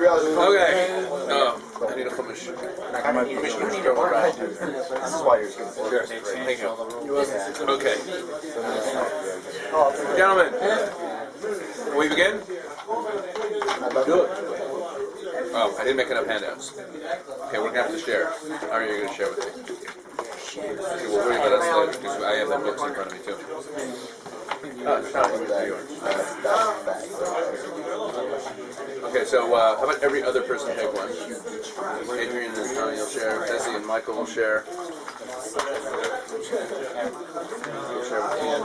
Okay. Oh, I need a chumash. This is why you're good. Thank you. Okay. Gentlemen, can we begin? Oh, I didn't make enough handouts. Okay, we're going to have to share. How are you going to share with me? Okay, we'll worry about that later because I have the books in front of me too. Okay, so how about every other person take one? Adrian and Tony will share. Tessie and Michael will share. You'll share with Ian.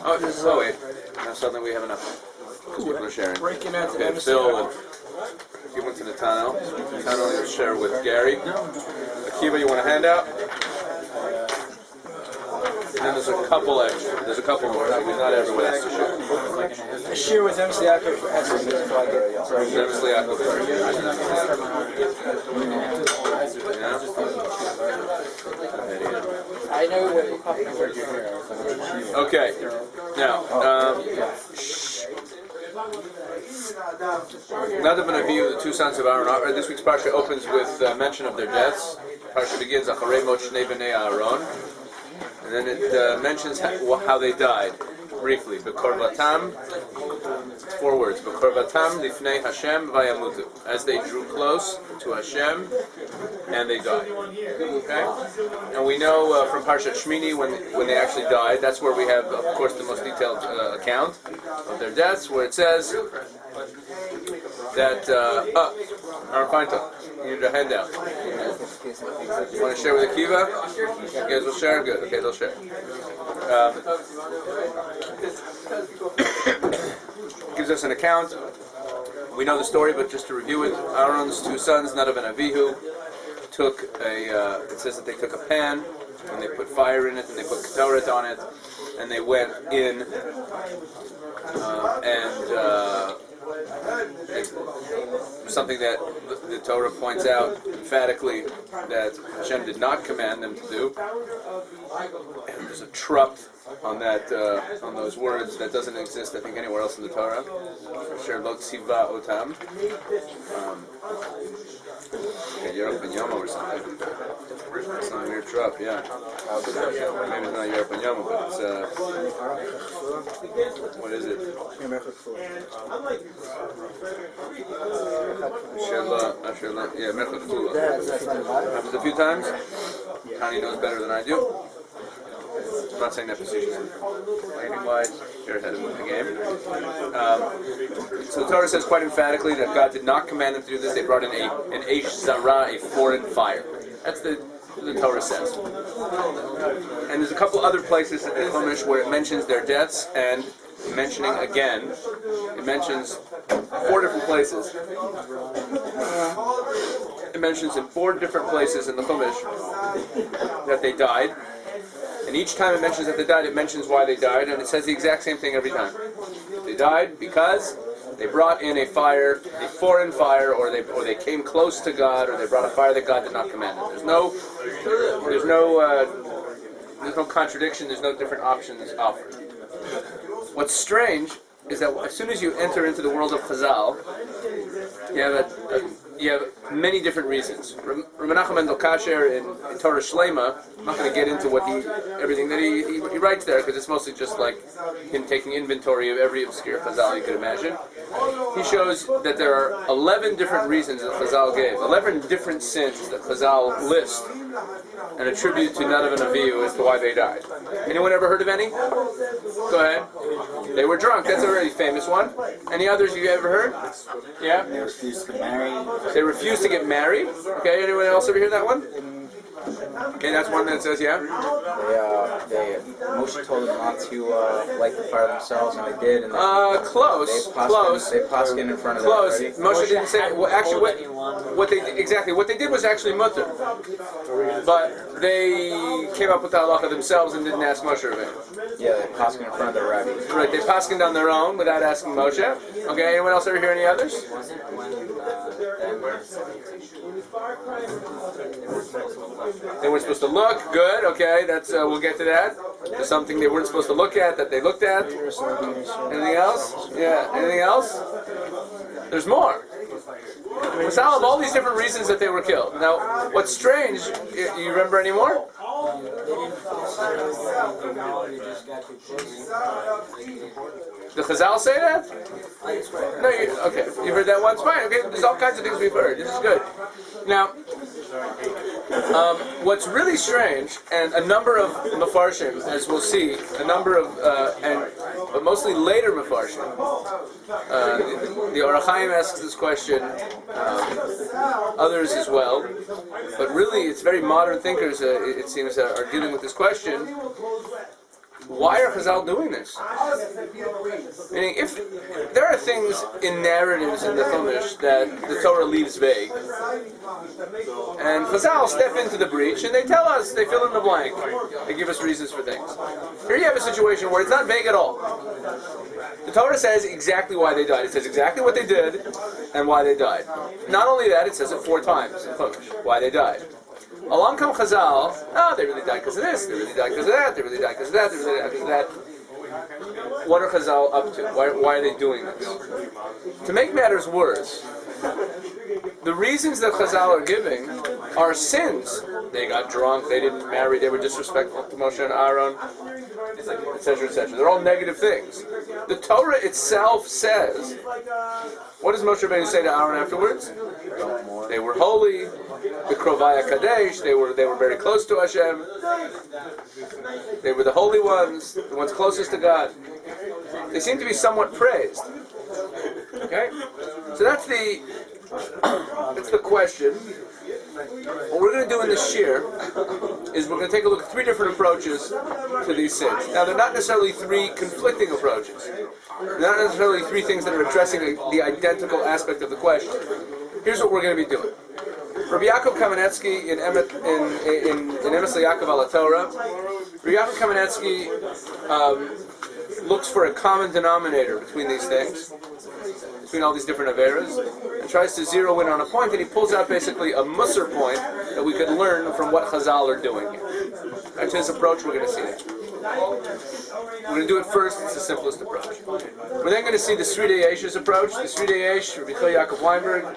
Oh wait. Now suddenly we have enough. Because people are sharing. Okay, Phil and give one to Natano. Natano will share with Gary. Akiva, you want a handout? And then there's a couple extra. There's a couple more. Because not everyone has to share. I share with MC Yaakov for essence. MC Yaakov. I know what you're talking about. Okay. Now, Nadav and Avihu, the two sons of Aaron. This week's parsha opens with mention of their deaths. Parsha begins Acharei Mot Shnei Bnei Aaron, and then it mentions how they died briefly. Bekorvatam, 4 words. Bekorvatam lifnei Hashem vayamutu. As they drew close to Hashem, and they died. Okay, and we know from Parshat Shmini when they actually died. That's where we have, of course, the most detailed account of their deaths, where it says that Aaron Feintel, you need a handout. You want to share with Akiva? You guys will share? Good. Okay, they'll share. Gives us an account. We know the story, but just to review it, Aaron's 2 sons, Nadav and Avihu, took it says that they took a pan, and they put fire in it, and they put ketoret on it, and they went in, something that the Torah points out emphatically that Hashem did not command them to do. And there's a trup on that, on those words that doesn't exist, I think, anywhere else in the Torah. Asher lo tziva otam. Europe and Yoma or something. It's not your trup, yeah. Maybe it's not Europe and Yoma, but it's what is it? Yeah, Mechut Kula. Happens a few times. Connie knows better than I do. I'm not saying that facetiously. Wise, you're ahead of the game. So the Torah says quite emphatically that God did not command them to do this. They brought in an Eish Zara, a foreign fire. That's the Torah says. And there's a couple other places in the Chumash where it mentions their deaths, and mentioning again, it mentions 4 different places. It mentions in 4 different places in the Chumash that they died. And each time it mentions that they died, it mentions why they died, and it says the exact same thing every time. They died because they brought in a fire, a foreign fire, or they came close to God, or they brought a fire that God did not command them. There's no contradiction. There's no different options offered. What's strange is that as soon as you enter into the world of Chazal, you have many different reasons. Menachem Mendel Kasher in Torah Shlema, I'm not going to get into everything that he writes there, because it's mostly just like him taking inventory of every obscure Chazal you could imagine. He shows that there are 11 different reasons that Chazal gave, 11 different sins that Chazal list and attribute to Nadav and Avihu as to why they died. Anyone ever heard of any? Go ahead. They were drunk. That's a really famous one. Any others you ever heard? Yeah? They refused to get married. They refused to get married. Okay, anyone else ever hear that one? Okay, that's one that says, yeah? Moshe told them not to light the fire themselves, and they did. And close. They paskin in front of close. everybody. Moshe didn't say. Well, actually, what they did was actually mutter, but they came up with the halacha themselves and didn't ask Moshe Rabbeinu. Yeah, they passed in front of the rabbi. Right, they paskined on their own without asking Moshe. Okay, anyone else ever hear any others? Wasn't when They weren't supposed to look. Good. Okay, that's we'll get to that. There's something they weren't supposed to look at that they looked at. Anything else? Yeah. Anything else? There's more. Masal of all these different reasons that they were killed. Now, what's strange? You remember any more? The Chazal say that? No, okay. You heard that once? Fine. Okay, there's all kinds of things we've heard. This is good. Now, what's really strange, and a number of Mefarshim, as we'll see, but mostly later Mefarshim, the Orach Chaim asks this question, others as well, but really it's very modern thinkers, it seems, are dealing with this question. Why are Chazal doing this? Meaning, if there are things in narratives in the Chumash that the Torah leaves vague, and Chazal step into the breach and they tell us, they fill in the blank, they give us reasons for things. Here you have a situation where it's not vague at all. The Torah says exactly why they died. It says exactly what they did and why they died. Not only that, it says it 4 times in Chumash, why they died. Along come Chazal, they really died because of this, they really died because of that, they really died because of that, they really died because of that. What are Chazal up to? Why are they doing this? To make matters worse, the reasons that Chazal are giving are sins. They got drunk, they didn't marry, they were disrespectful to Moshe and Aaron, etc., etc. They're all negative things. The Torah itself says, what does Moshe Rabbeinu say to Aaron afterwards? They were holy, the Krovaya Kadesh, they were very close to Hashem, they were the holy ones, the ones closest to God. They seem to be somewhat praised. Okay? So that's the question. What we're going to do in this shir is we're going to take a look at 3 different approaches to these sins. Now, they're not necessarily 3 conflicting approaches. They're not necessarily 3 things that are addressing the identical aspect of the question. Here's what we're going to be doing. Rabbi Yaakov Kamenetsky in Emes Yaakov al Torah, Rabbi Yaakov Kamenetsky looks for a common denominator between these things, between all these different averas, and tries to zero in on a point, and he pulls out basically a musar point that we could learn from what Chazal are doing here. That's his approach. We're going to see that. We're going to do it first. It's the simplest approach. We're then going to see the Sridei Yesh's approach. The Sridei Yesh, Rabbi Yaakov Weinberg,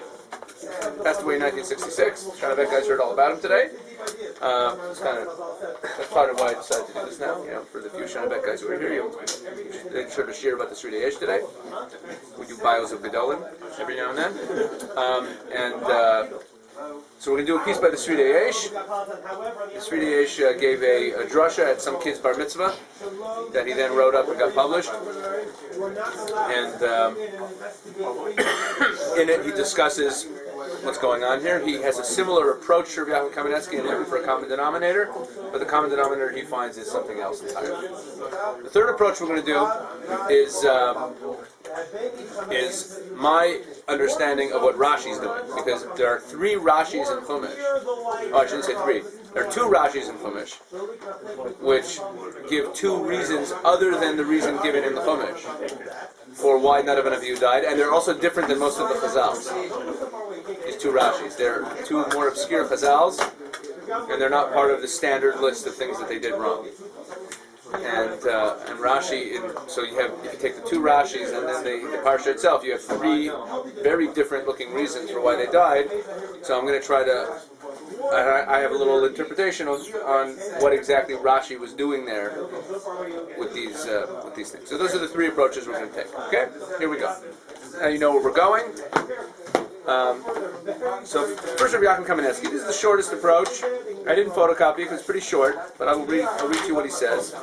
passed away in 1966. Shana guys heard all about him today. That's part of why I decided to do this now. For the few Shana guys who are here, they sort of share about the Sridei Yesh today. We do bios of Gedolim every now and then. So we're going to do a piece by the Sridei Yesh. The Sridei Yesh gave a drasha at some kid's bar mitzvah that he then wrote up and got published. And in it he discusses what's going on here. He has a similar approach to Rabbi Yaakov Kamenetsky and looking for a common denominator, but the common denominator he finds is something else entirely. The third approach we're going to do is my understanding of what Rashi's doing, because there are 3 Rashis in Chumash. Oh, I shouldn't say 3. There are 2 Rashis in Chumash, which give 2 reasons other than the reason given in the Chumash for why Nadav and Avihu died, and they're also different than most of the Chazals. These 2 Rashis. They're 2 more obscure Chazals, and they're not part of the standard list of things that they did wrong. And Rashi, so you have, if you take the 2 Rashis and then the Parsha itself, you have 3 very different looking reasons for why they died. So I'm going to try to, I have a little interpretation on what exactly Rashi was doing there with these things. So those are the 3 approaches we're going to take. Okay, here we go. Now you know where we're going. So first Rabbi Yaakov Kamenetsky. This is the shortest approach. I didn't photocopy it because it's pretty short, but I'll read to you what he says.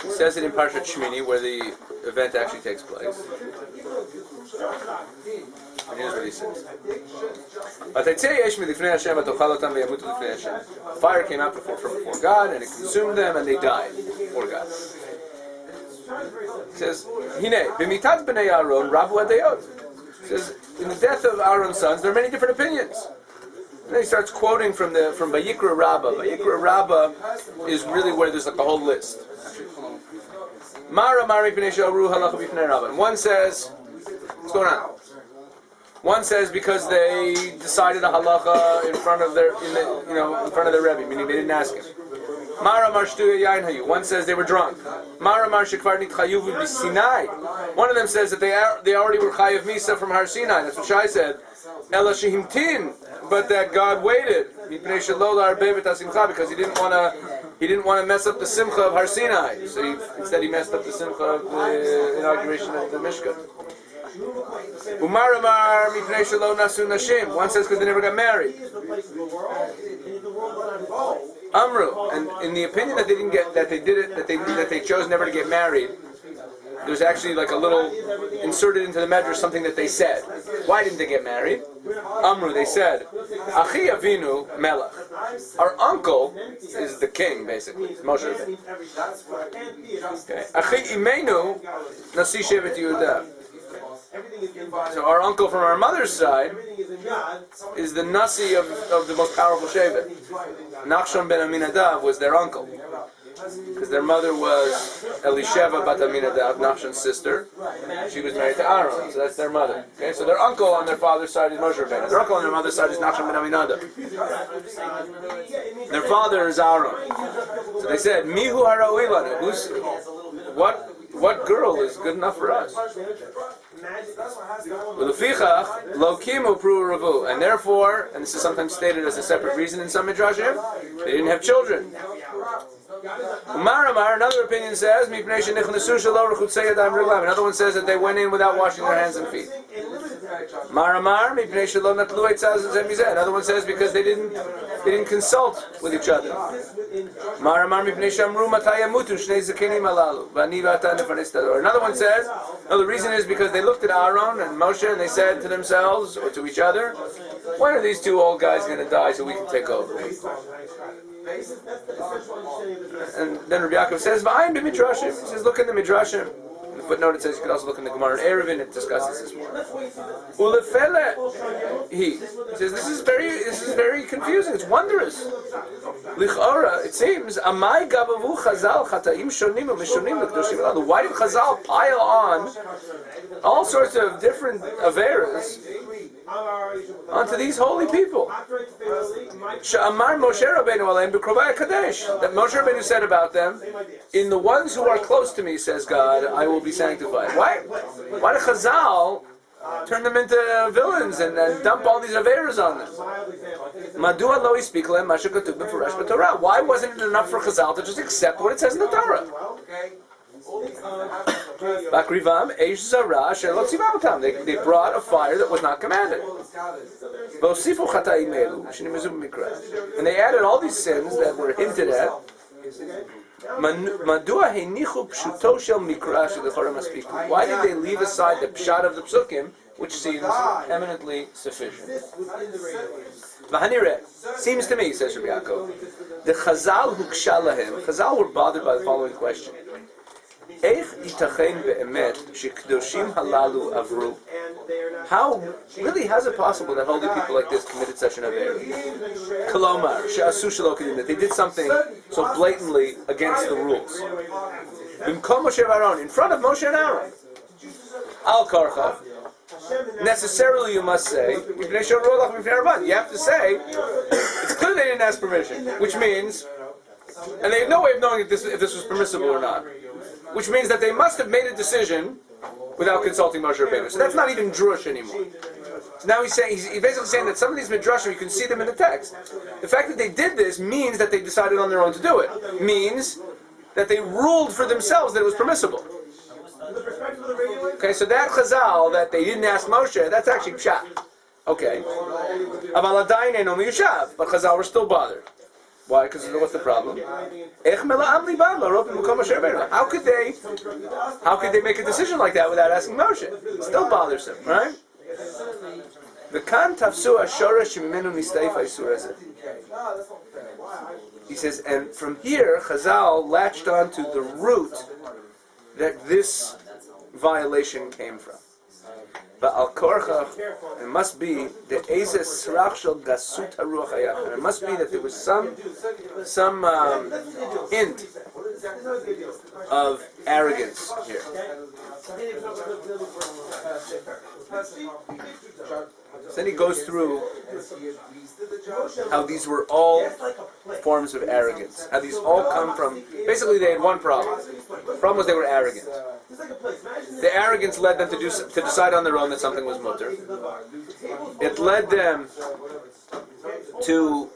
He says it in Parshat Shmini, where the event actually takes place. And here's what he says. Fire came out from before God, and it consumed them, and they died before God. He says, Hine, b'mitat b'nei Aaron rabu adayot. He says, in the death of Aaron's sons, there are many different opinions. And then he starts quoting from Vayikra Rabbah. Vayikra Rabbah is really where there's like a whole list. Mara Mari Pnei Sha'aru Halacha B'Fnei Rabbah. And one says, what's going on? One says because they decided a halacha in front of their, in front of their Rebbe, meaning they didn't ask him. Mara Mar Shtuya Yain Hayu. One says they were drunk. Mara Mar Shekvar Nitchayuv B'Sinai. One of them says that they already were Chayav Misa from Har Sinai. That's what Shai said. Ela Shehimtin, but that God waited. Mipnei Shelo La'arbeh B'Tasimcha, because he didn't want to mess up the Simcha of Har Sinai. So instead he messed up the Simcha of the inauguration of the Mishkan. Umar Amar Mipnei Shelo Nasu Nashim. One says because they never got married. Amru, and in the opinion that they didn't get, that they chose never to get married, there's actually like a little inserted into the medrash something that they said. Why didn't they get married? Amru, they said, Achi Avinu Melech. Our uncle is the king, basically. It's Moshe Rabbeinu. Okay. Achi Imenu Nasi Shevet Yehuda. So our uncle from our mother's side is the Nasi of the most powerful Shevet. Nachshon ben Aminadav was their uncle, because their mother was Elisheva bat Aminadav, Nachshon's sister. She was married to Aaron, so that's their mother. Okay, so their uncle on their father's side is Moshe Rabbeinu. Their uncle on their mother's side is Nachshon ben Aminadav. Their father is Aaron. So they said, Mihu haraui lanu. What girl is good enough for us? And therefore, and this is sometimes stated as a separate reason in some midrashim, they didn't have children. Another opinion says, another one says that they went in without washing their hands and feet. Another one says because they didn't consult with each other. Another one says, no, the reason is because they looked at Aaron and Moshe and they said to themselves or to each other, when are these two old guys going to die so we can take over? And then Rabbi Yaakov says, "V'ayin b'midrashim." He says, "Look in the midrashim." In the footnote it says you could also look in the Gemara and Eruvin. It discusses this more. Ulefele, he says this is very confusing. It's wondrous. Lichora, it seems, amai gabavu Chazal chataim shonim u'mishonim l'kedoshim elanu. Why did Chazal pile on all sorts of different averas onto these holy people? Sha'amar Moshe Rabbeinu aleim b'krovai kadesh. That Moshe Rabbeinu said about them, in the ones who are close to me, says God, I will be sanctified. Why did Chazal turn them into villains and dump all these averas on them? Madua lo yispik lehem ma shekatuv b'furash b'Torah. Why wasn't it enough for Chazal to just accept what it says in the Torah? They brought a fire that was not commanded. And they added all these sins that were hinted at. Why did they leave aside the pshat of the psukim, which seems eminently sufficient? Seems to me, says Rabbi Yaakov, the Chazal huksha lahem. Chazal were bothered by the following question. How is it possible that holy people like this committed such an affair? That they did something so blatantly against the rules. In front of Moshe and Aaron. Al Karcha. Necessarily you must say, you have to say, it's clear they didn't ask permission, which means, and they had no way of knowing if this was permissible or not. Which means that they must have made a decision without consulting Moshe Rabbeinu. So that's not even drush anymore. So now he's basically saying that some of these midrashim, you can see them in the text. The fact that they did this means that they decided on their own to do it. Means that they ruled for themselves that it was permissible. Okay, so that Chazal, that they didn't ask Moshe, that's actually pshat. Okay. But Chazal were still bothered. Why? Because what's the problem? How could they make a decision like that without asking Moshe? It's still bothersome, right? He says, and from here, Chazal latched on to the root that this violation came from. But al korcha, it must be the ezes srach shel gasut haruach hayach. It must be that there was some hint of arrogance here. So then he goes through how these were all forms of arrogance. How these all come from, basically they had one problem. The problem was they were arrogant. The arrogance led them to decide on their own that something was mutter. It led them to,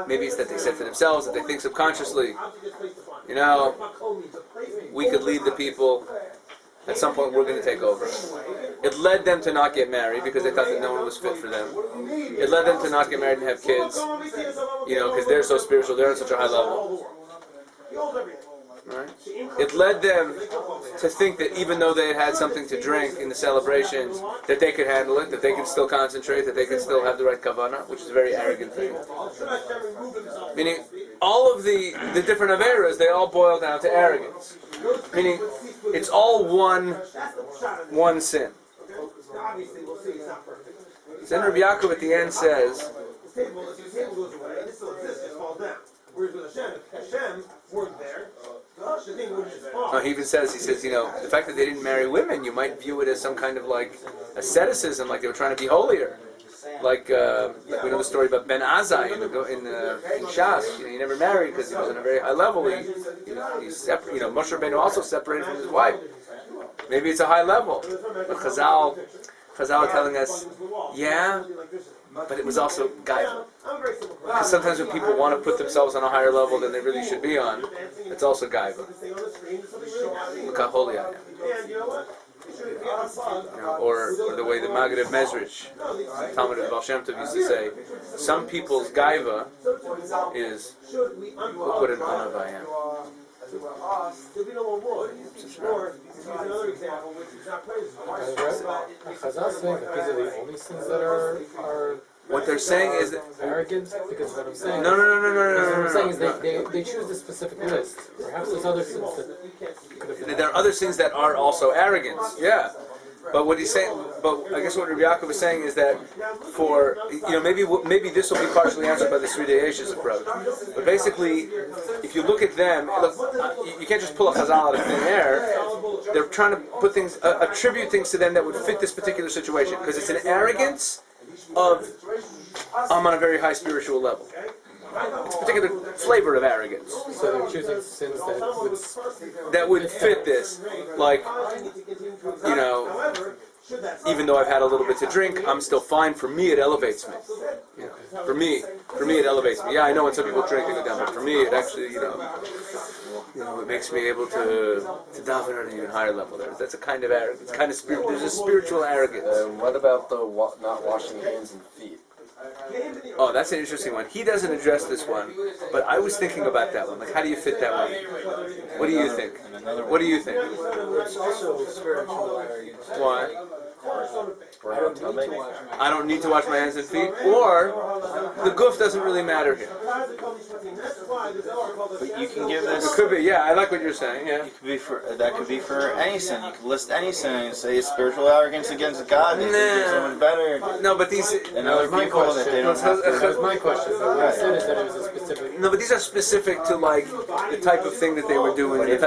maybe it's that they said to themselves, that they think subconsciously, you know, we could lead the people. At some point we're going to take over. It led them to not get married because they thought that no one was fit for them. It led them to not get married and have kids, you know, because they're so spiritual, they're on such a high level. Right? It led them to think that even though they had something to drink in the celebrations, that they could handle it, that they could still concentrate, that they could still have the right kavanah, which is a very arrogant thing. Meaning, all of the different averas, they all boil down to arrogance. Meaning, it's all one sin. Then Rabbi Yaakov at the end says, he even says, you know, the fact that they didn't marry women, you might view it as some kind of like asceticism, like they were trying to be holier. Like we know the story about Ben Azai in Shas. You know, he never married because he was on a very high level. He's separate. You know, Moshe Rabbeinu also separated from his wife. Maybe it's a high level, but Chazal are telling us, yeah, but it was also gaiva. Because sometimes when people want to put themselves on a higher level than they really should be on, it's also gaiva. Look how holy I am. You know, or the way the Maggid of Mezrich, Talmud of Baal Shem Tov used to say, some people's gaiva is, look what an onav I am. Chazal saying that these are the only sins that are what they're saying is that arrogance, because what I'm saying. No. What I'm saying is they choose the specific list. Perhaps there's other sins that could have been. There are other sins that are also arrogance. Yeah. But what he's saying, but I guess what Rabbi Yaakov is saying is that for, you know, maybe this will be partially answered by the Sri Deyesh's approach. But basically, if you look at them, look, you can't just pull a chazal out of thin air. They're trying to put things, attribute things to them that would fit this particular situation, because it's an arrogance of, I'm on a very high spiritual level. It's a particular flavor of arrogance. So they're choosing sins that would fit this. Like, you know, even though I've had a little bit to drink, I'm still fine. For me, it elevates me. You know, for me, it elevates me. Yeah, I know when some people drink, they go down, but for me, it actually, you know, it makes me able to daven at an even higher level. That's a kind of arrogance. Kind of there's a spiritual arrogance. What about the not washing hands and feet? Oh, that's an interesting one. He doesn't address this one, but I was thinking about that one. Like, how do you fit that one? What do you think? What do you think? It's also spiritual arrogance. Why? I don't need to wash my hands and feet, or the goof doesn't really matter here. But you can give this. It could be, yeah. I like what you're saying. Yeah. It could be that could be for any sin. You could list any sin and say it's spiritual arrogance against God. They think they're so much better. No, but these. And other people that they don't have to. That was my question. What I said is that it was a specific. No, but these are specific to like the type of thing that they were doing, the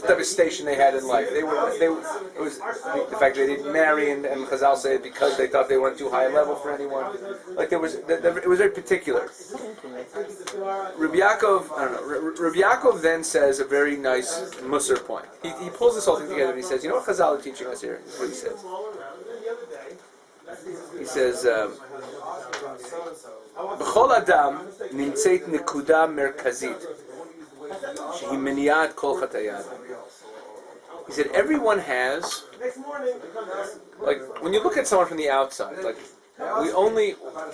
type of station they had in life. It was the fact that they didn't marry, and Chazal say because they thought they weren't too high a level for anyone. Like it was very particular. Rabbi Yaakov, I don't know. Rabbi Yaakov then says a very nice Musar point. He pulls this whole thing together and he says, you know what Chazal are teaching us here? This is what he says. He says, "B'chol adam nimtzeit nekuda merkazit shehi meniat kol chatayad." He said, everyone has, like, when you look at someone from the outside, like,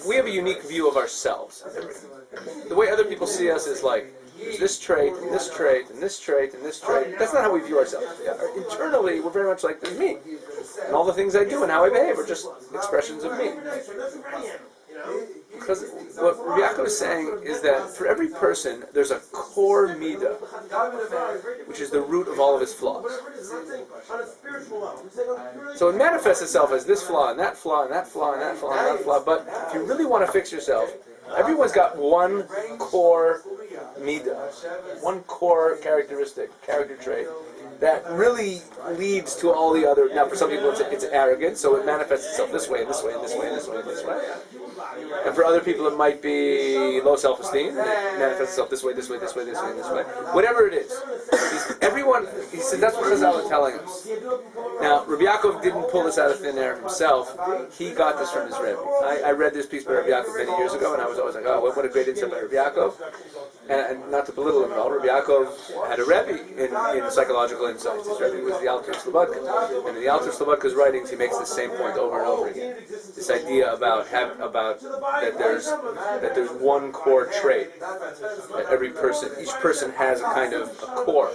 we have a unique view of ourselves. The way other people see us is like, there's this trait, and this trait, and this trait, and this trait. That's not how we view ourselves. Internally, we're very much like, there's me. And all the things I do and how I behave are just expressions of me. Because what Rabbi Yaakov is saying is that for every person, there's a core midah, which is the root of all of his flaws. So it manifests itself as this flaw, and that flaw, and that flaw, and that flaw, and that flaw. But if you really want to fix yourself, everyone's got one core midah, one core characteristic, character trait, that really leads to all the other. Now, for some people, it's arrogant, so it manifests itself this way, and this way, and this way, and this way, and this way. And for other people, it might be low self-esteem. It manifests itself this way, this way, this way, this way, and this way. Whatever it is. He said that's what Chazal are telling us. Now, Rabbi Yaakov didn't pull this out of thin air himself. He got this from his Rebbe. I read this piece by Rabbi Yaakov many years ago, and I was always like, oh, what a great insight by Rabbi Yaakov. And not to belittle him at all, Rabbi Yaakov had a Rebbe in psychological insights. His Rebbe was the Alter Slobodka. And in the Alter Slobodka's writings, he makes the same point over and over again. This idea about that there's one core trait that each person has a kind of a core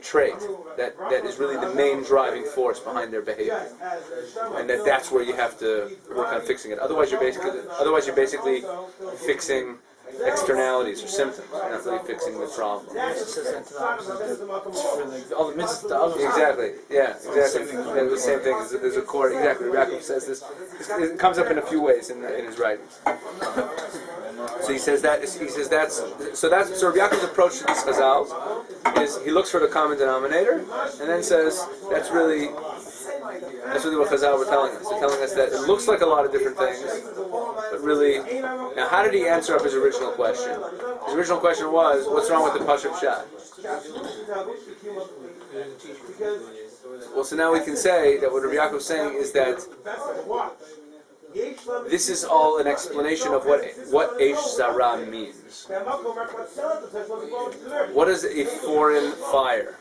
trait that is really the main driving force behind their behavior, and that's where you have to work on fixing it. Otherwise, you're basically fixing externalities or symptoms. You're not really fixing the problem. Exactly. Yeah. Exactly. And the same thing. There's a core. Exactly. Yaakov says this. It comes up in a few ways in his writings. So he says that. So Rabbi Yaakov's approach to these chazals is he looks for the common denominator and then says that's really what Chazal were telling us. They're telling us that it looks like a lot of different things, but really, now how did he answer up his original question? His original question was, what's wrong with the Pashup Shad? Well, so now we can say that what Rabbi Yaakov is saying is that this is all an explanation of what Eish Zara means. What is a foreign fire?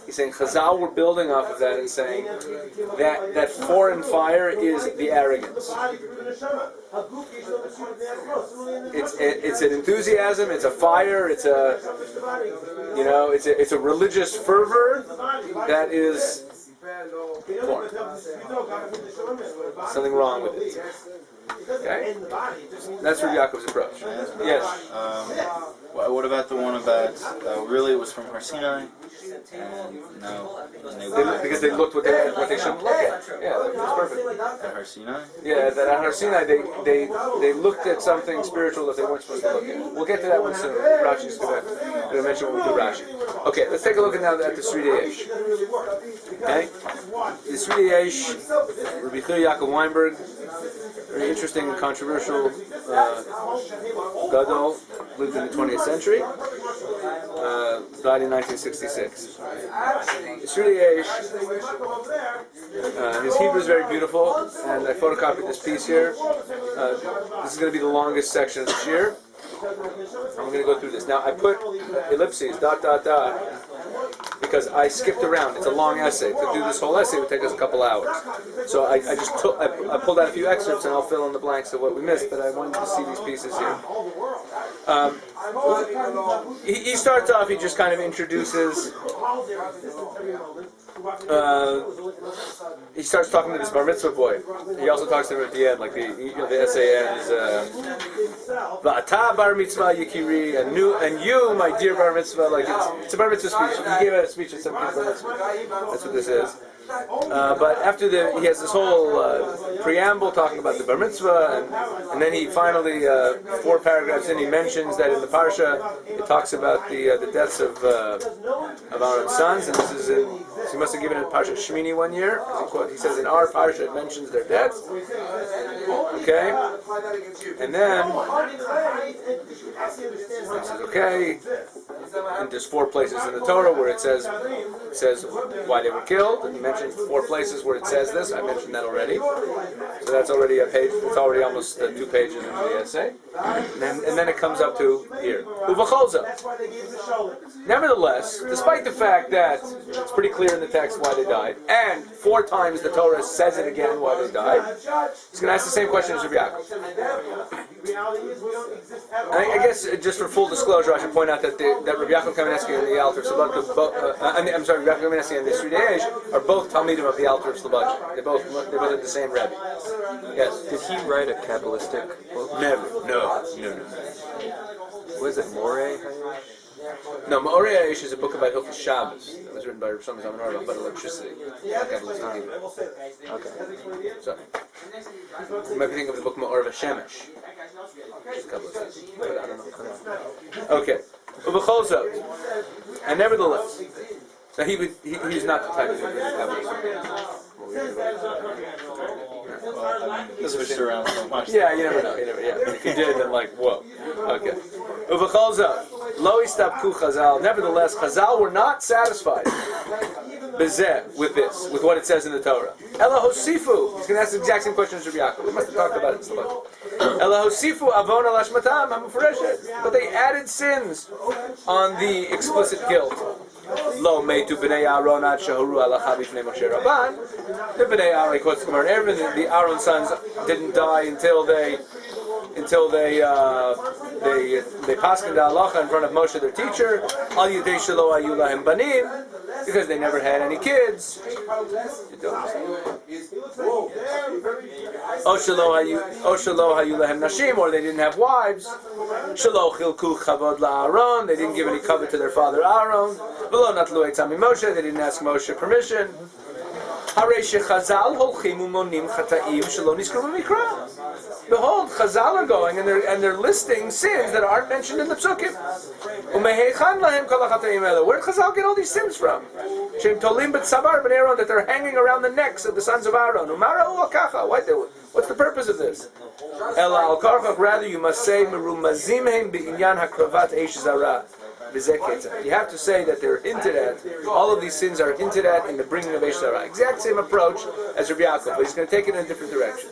He's saying Chazal were building off of that and saying that foreign fire is the arrogance. It's an enthusiasm. It's a fire. It's a religious fervor that is foreign. Something wrong with it. Okay, that's Rabbi Yaakov's approach. Yes. What about the one about really it was from Har Sinai? And no, because they looked what they shouldn't look at. Yeah, that was perfect. At Har Sinai? Yeah, that at Har Sinai they looked at something spiritual that they weren't supposed to look at. We'll get to that one soon. Rashi's going to mention when we do Rashi. Okay, let's take a look now at the Sridei Eish. Okay, the Sridei Eish, Rabbi Yaakov Weinberg, very interesting and controversial gadol, lived in the 20th century, died in 1966. Sridei Eish, his Hebrew is very beautiful, and I photocopied this piece here. This is going to be the longest section of the shir. I'm going to go through this. Now, I put ellipses, ... because I skipped around. It's a long essay. To do this whole essay would take us a couple hours. So I pulled out a few excerpts and I'll fill in the blanks of what we missed, but I wanted to see these pieces here. He starts off, he just kind of introduces, he starts talking to this bar mitzvah boy. He also talks to him at the end, like the essay ends, V'ata bar mitzvah yikiri, and you, my dear bar mitzvah, like it's a bar mitzvah speech. He gave a speech at some bar mitzvah. That's what this is. But after he has this whole preamble talking about the bar mitzvah, and then he finally, 4 paragraphs in, he mentions that in the parsha it talks about the deaths of Aaron's sons, and this is he must have given it parsha Shmini one year. He says in our parsha it mentions their deaths. Okay, and then he says okay. And there's 4 places in the Torah where it says why they were killed, and he mentions 4 places where it says this. I mentioned that already. So that's already a page. It's already almost 2 pages into the essay. And then it comes up to here. Uvacholza. Nevertheless, despite the fact that it's pretty clear in the text why they died, and 4 times the Torah says it again why they died, he's going to ask the same question as Rabbi Yaakov. I guess just for full disclosure, I should point out that Rabbi Yaakov Kamenetsky and the Alter of Slobodka, I'm sorry, Rabbi Yaakov Kamenetsky and the Sridei are both Talmidim of the Alter of Slobodka. They both had the same Rebbe. Yes. Did he write a Kabbalistic book? Never. No. Was it Moreh? No, Ma'orei Aish is a book about Hilchos Shabbos that was written by Rav Shlomo Zalman Auerbach about electricity. Okay. So, you might be thinking of the book Ma'or V'Shemesh. But I don't know. Okay. Ubechol Zot. And nevertheless, now he's not the type of Kabbalist. This was around so much. Yeah, you never know. If you did, then like, whoa. Okay. Ubechol Zot. Lo istabku Chazal. Nevertheless, Chazal were not satisfied with this, with what it says in the Torah. Ela hosifu. He's going to ask the exact same question as Rabbi Yaakov. We must have talked about it in Slobodka. Ela hosifu avon al hashmatam hamufareshet. But they added sins on the explicit guilt. Lo meitu b'nei Aaron ad shehoru alacha b'fnei Moshe Rabban. The b'nei Aaron, quotes the Gemara, and the Aaron sons didn't die until they paskened halacha in front of Moshe, their teacher. Al yidei shelo hayu lahem banim, because they never had any kids. O shelo hayu lahem nashim, or they didn't have wives. Shelo chilku chavod la'Aaron, they didn't give any covet to their father Aaron. V'lo natlu etzam Moshe, they didn't ask Moshe permission. Harei shechazal holchim umonim chataim shelo niskru b'mikra. Behold, Chazal are going and they're listing sins that aren't mentioned in the Psukim. Where did Chazal get all these sins from? That they're hanging around the necks of the sons of Aaron. What's the purpose of this? Rather, you must say, you have to say that they're hinted at. All of these sins are hinted at in the bringing of Eish Zara. Exact same approach as Rabbi Yaakov, but he's going to take it in a different direction.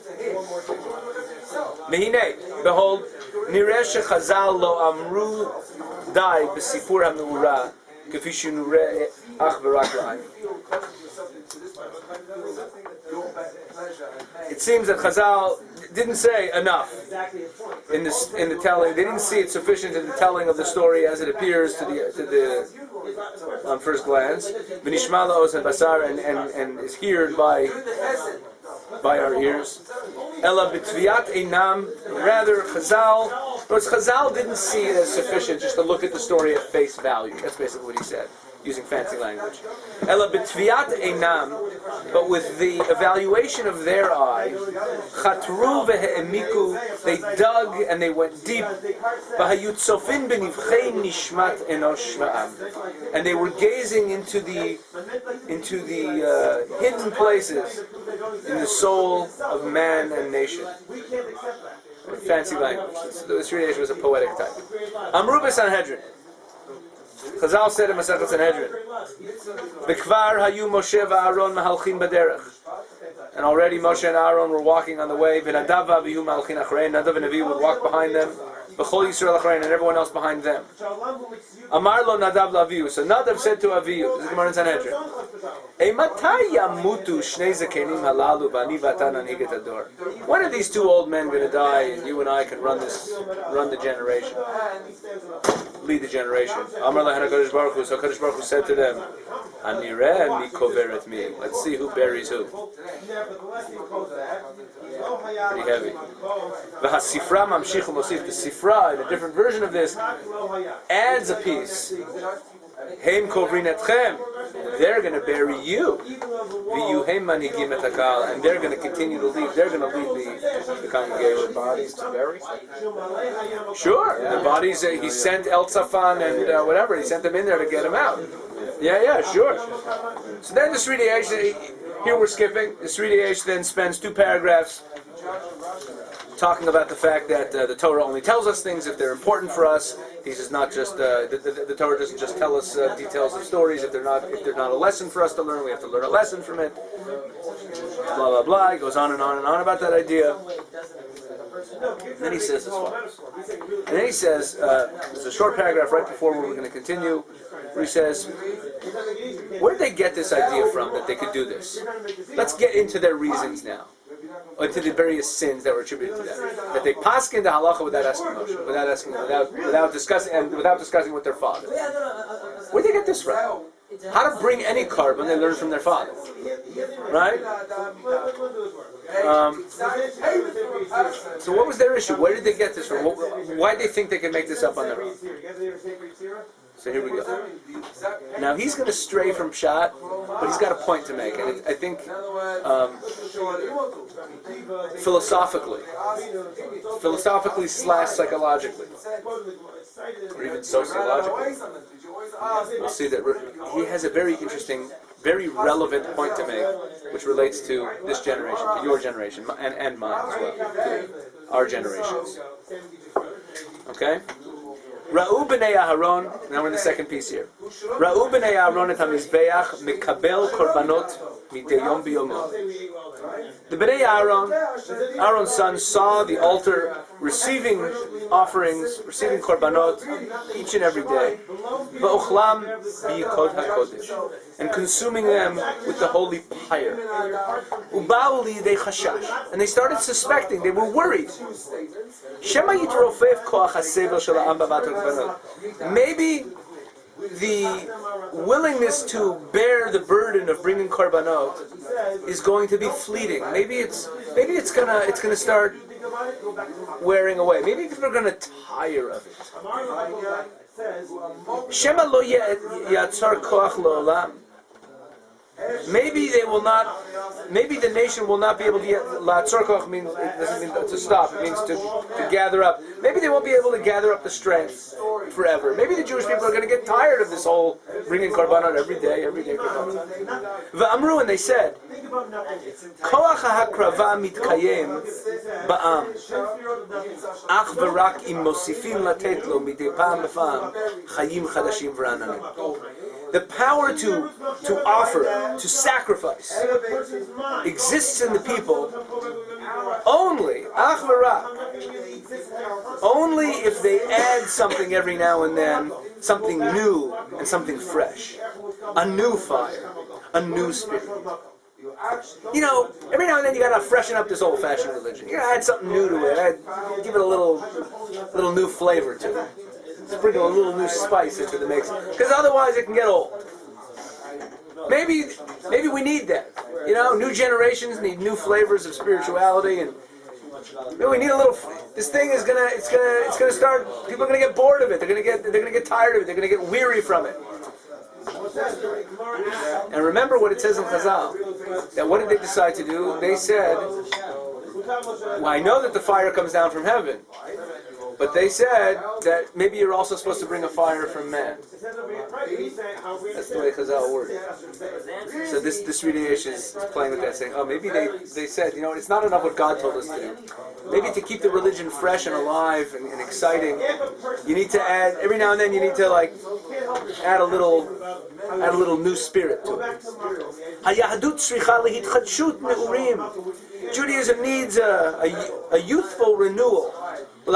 Mehine, behold, nireh shechazal lo amru dai b'sipur ha'meura k'fi shenureh ach v'rak la'ayin. It seems that Chazal didn't say enough in the telling. They didn't see it sufficient in the telling of the story as it appears to the on first glance. V'nishma la'os basar and is heard by our ears. Ela b'tviat einam, rather Chazal didn't see it as sufficient just to look at the story at face value. That's basically what he said, using fancy language. Ela b'tviat einam, but with the evaluation of their eye, chatru ve'emiku, they dug and they went deep. V'hayut sofin b'nivchei nishmat enosh v'am, and they were gazing into the hidden places in the soul of man and nation. Fancy language. The Sridei was a poetic type. Amru b'Sanhedrin. Chazal said in Masechet Sanhedrin, "B'kvar hayu Moshe v'Aaron mahalchin b'derech." And already Moshe and Aaron were walking on the way. V'Nadav v'Avihu mahalchin achrein. Nadav and Avihu would walk behind them. B'chol Yisrael achrein, and everyone else behind them. Amar lo Nadav l'Avihu. So Nadav said to Avihu, this is Gemara in Sanhedrin, "Eimatai yamutu shnei zakenim halalu v'ani v'ata nanhig et hador." When are these two old men going to die, and you and I can run the generation, lead the generation? Amar lahen HaKadosh Baruch Hu. So HaKadosh Baruch Hu said to them, "Anireh mi koveret mi." Let's see who buries who. Pretty heavy. V'hasifra mamshich u'mosif. The Sifra, in a different version of this, adds a piece. Heim kovrin etchem. They're going to bury you. V'yuhem manhigim et hakal, and they're going to continue to lead. They're going to lead the congregation. Bodies to bury? Sure, the bodies. He sent El Tzafan and whatever. He sent them in there to get them out. Yeah, sure. So then the Sridei, here we're skipping. The Sridei then spends 2 paragraphs talking about the fact that the Torah only tells us things if they're important for us. He says not just the Torah doesn't just tell us details of stories. If they're not a lesson for us to learn, we have to learn a lesson from it. Blah blah blah. He goes on and on and on about that idea. And then he says as follows. And then he says, there's a short paragraph right before where we're going to continue, where he says, where did they get this idea from that they could do this? Let's get into their reasons now. to the various sins that were attributed to them. That they paskin the halacha without asking Moshe, without discussing with their father. Where did they get this from? How to bring any carbon they learned from their father, right? So what was their issue? Where did they get this from? Why did they think they could make this up on their own? So here we go. Now he's going to stray from Pshat, but he's got a point to make, and I think philosophically / psychologically, or even sociologically, we'll see that he has a very interesting, very relevant point to make, which relates to this generation, to your generation, and mine as well, to our generations. Okay? Ra'u b'nei Aharon, now we're in the second piece here. Ra'u b'nei Aharon et hamizbeach mekabel korbanot midei yom b'yomo. The b'nei Aaron's sons, saw the altar receiving offerings, receiving korbanot each and every day. Va'ochlam b'yikod hakodesh, and consuming them with the holy pyre. Uba'u li'yidei chashash, and they started suspecting, they were worried. Shema yitrofef koach hasevel shel ha'am b'avat korbanot. Maybe the willingness to bear the burden of bringing korbanot is going to be fleeting. Maybe it's gonna start wearing away. Maybe people are gonna tire of it. Shema lo yatzar koach lo'olam. Maybe they will not. Maybe the nation will not be able to. La'atzor koach means, it doesn't mean to stop. It means to gather up. Maybe they won't be able to gather up the strength forever. Maybe the Jewish people are going to get tired of this whole bringing korbanot every day korbanot. V'amru, and they said, koach ha'hakrava mitkayem ba'am, ach v'rak im mosifim latet lo midei pa'am b'pa'am chayim chadashim v'ra'ananim. The power to offer, to sacrifice, exists in the people only, ach v'rak, only if they add something every now and then, something new and something fresh, a new fire, a new spirit. You know, every now and then you gotta freshen up this old-fashioned religion. You gotta add something new to it. Give it a little new flavor to it. Sprinkle a little new spice into the mix, because otherwise it can get old. Maybe we need that. You know, new generations need new flavors of spirituality, and we need a little. This thing is gonna start. People are gonna get bored of it. They're gonna get tired of it. They're gonna get weary from it. And remember what it says in Chazal. That what did they decide to do? They said, "Well, I know that the fire comes down from heaven." But they said that maybe you're also supposed to bring a fire from man. That's the way Chazal works. So this Ridiyesh is playing with that, saying, oh, maybe they said, you know, it's not enough what God told us to do. Maybe to keep the religion fresh and alive and exciting, you need to add, every now and then you need to add a little new spirit to it. Judaism needs a youthful renewal. And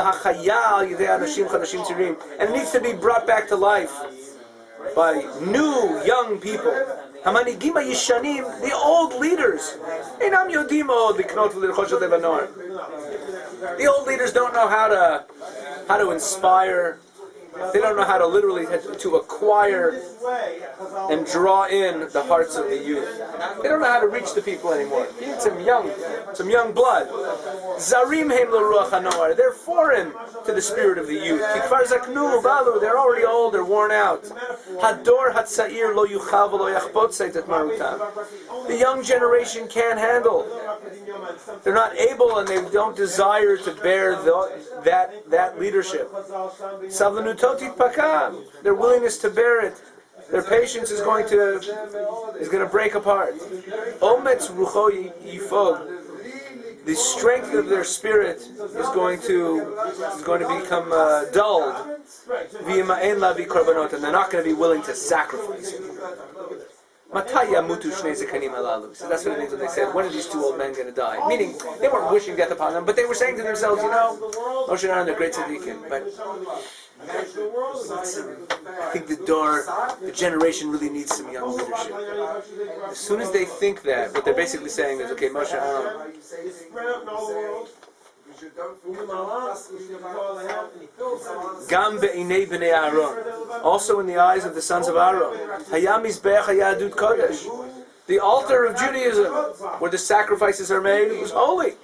it needs to be brought back to life by new, young people. The old leaders. The old leaders don't know how to inspire. They don't know how to literally to acquire and draw in the hearts of the youth. They don't know how to reach the people anymore. You need some young blood. Zarim heim l'ruach hanoar. They're foreign to the spirit of the youth. Kikvar zaknu balu. They're already old. They're worn out. Hador hatzair lo yuchav lo yachbot seitat marutam. The young generation can't handle. They're not able, and they don't desire to bear that leadership. Savlanutotit pakam. Their willingness to bear it, their patience is going to break apart. Ometz rucho yifog. The strength of their spirit is going to become dulled. V'yima'en lavi korbanot, and they're not going to be willing to sacrifice. Mataya mutu shnei zekanim halalu. So that's what it means when they said, when are these two old men going to die? Meaning, they weren't wishing death upon them, but they were saying to themselves, you know, Moshe and Aaron, they're great tzaddikim, but I think the generation really needs some young leadership. As soon as they think that, what they're basically saying is, okay, Moshe Aaron, Gam be'inei b'nei Aaron, also in the eyes of the sons of Aaron, Hayam mizbeach hayadut kodesh. The altar of Judaism, where the sacrifices are made, was holy.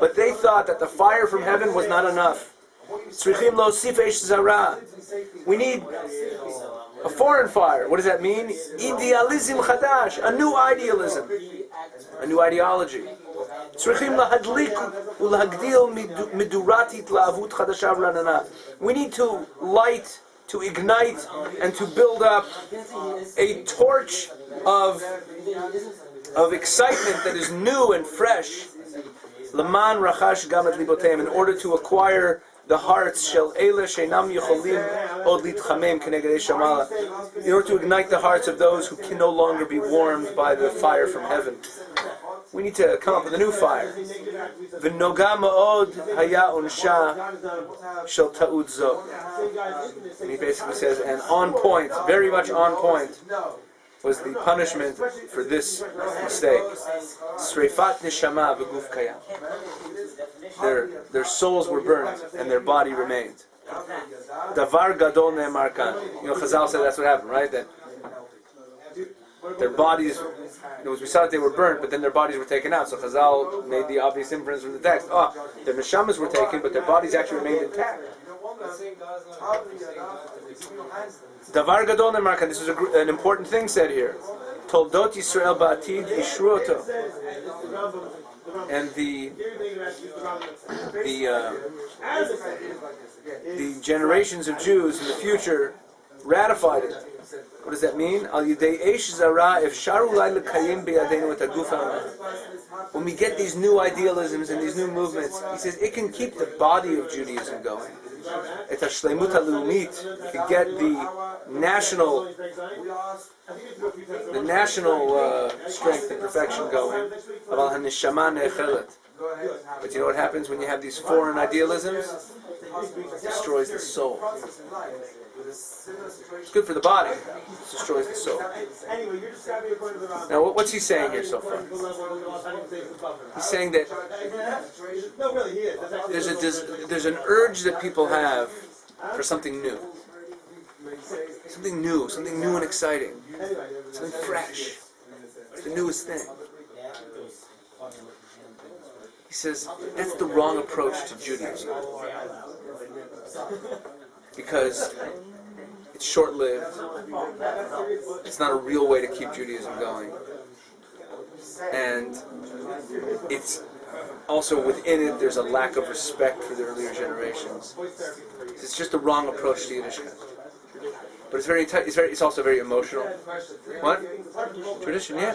But they thought that the fire from heaven was not enough. We need a foreign fire. What does that mean? Idealism chadash, a new idealism, a new ideology. We need to light, to ignite, and to build up a torch of excitement that is new and fresh. Laman rachash gamet liboteim, in order to acquire the hearts, shel eila sheinam yocholim od litchamem keneged shamala, in order to ignite the hearts of those who can no longer be warmed by the fire from heaven. We need to come up with a new fire. V'noga ma'od haya unsha shel ta'ud zo. And he basically says, and on point, very much on point, was the punishment for this mistake. Sreifat neshama v'guf kayam. Their souls were burnt and their body remained. Davar gadol ne'emar kan. Chazal said that's what happened, right? That their bodies, it was we saw that they were burnt, but then their bodies were taken out. So Chazal made the obvious inference from the text. Their neshamas were taken, but their bodies actually remained intact. Davar gadol ne'emar kan. This is an important thing said here. Toldot Yisrael ba'atid ishruoto. And the generations of Jews in the future ratified it. What does that mean? When we get these new idealisms and these new movements, he says it can keep the body of Judaism going. It can get the national strength and perfection going. But you know what happens when you have these foreign idealisms? It destroys the soul. It's good for the body. It destroys the soul. Now, what's he saying here so far? He's saying that there's an urge that people have for something new. Something new and exciting. Something fresh. It's the newest thing. He says that's the wrong approach to Judaism. Because it's short-lived. It's not a real way to keep Judaism going. And it's also within it, there's a lack of respect for the earlier generations. It's just the wrong approach to Yiddishkeit. But it's also very emotional. What? Tradition, yeah.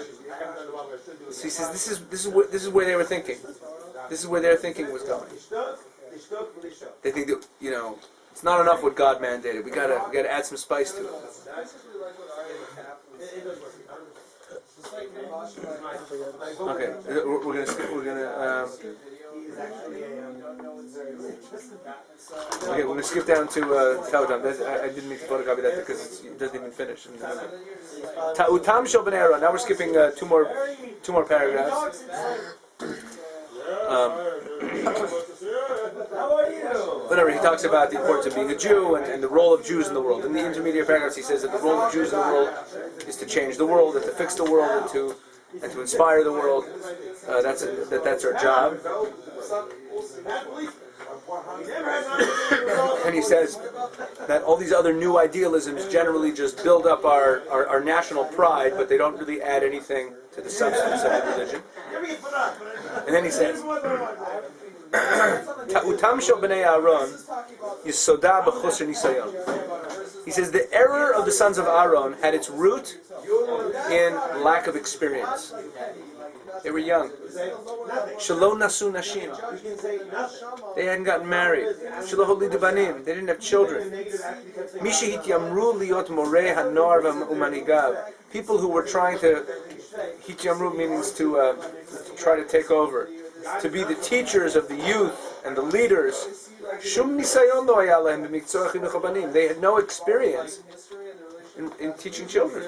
So he says this is where they were thinking. This is where their thinking was going. They think that, it's not enough what God mandated. We gotta add some spice to it. Okay, we're gonna skip down to Ta'utam. I didn't mean to photocopy that because it doesn't even finish. Ta'utam shel bnei Aaron. Now we're skipping two more paragraphs. Whatever, he talks about the importance of being a Jew and the role of Jews in the world. In the intermediate paragraphs, he says that the role of Jews in the world is to change the world, and to fix the world, and to inspire the world. That's our job. And he says that all these other new idealisms generally just build up our national pride, but they don't really add anything to the substance of the religion. And then he says, Ta'utam shel bnei Aaron yisoda b'chosr nisayon. He says the error of the sons of Aaron had its root in lack of experience. They were young. Shelo nasu nashim. They hadn't gotten married. Shelo holidu banim. They didn't have children. Mishi hityamru liot morei hanor v'umanigav. People who were trying to hityamru means to try to take over. to be the teachers of the youth and the leaders. Shum nisayon lo haya lahem b'miktzor chinuch habanim. They had no experience in teaching children.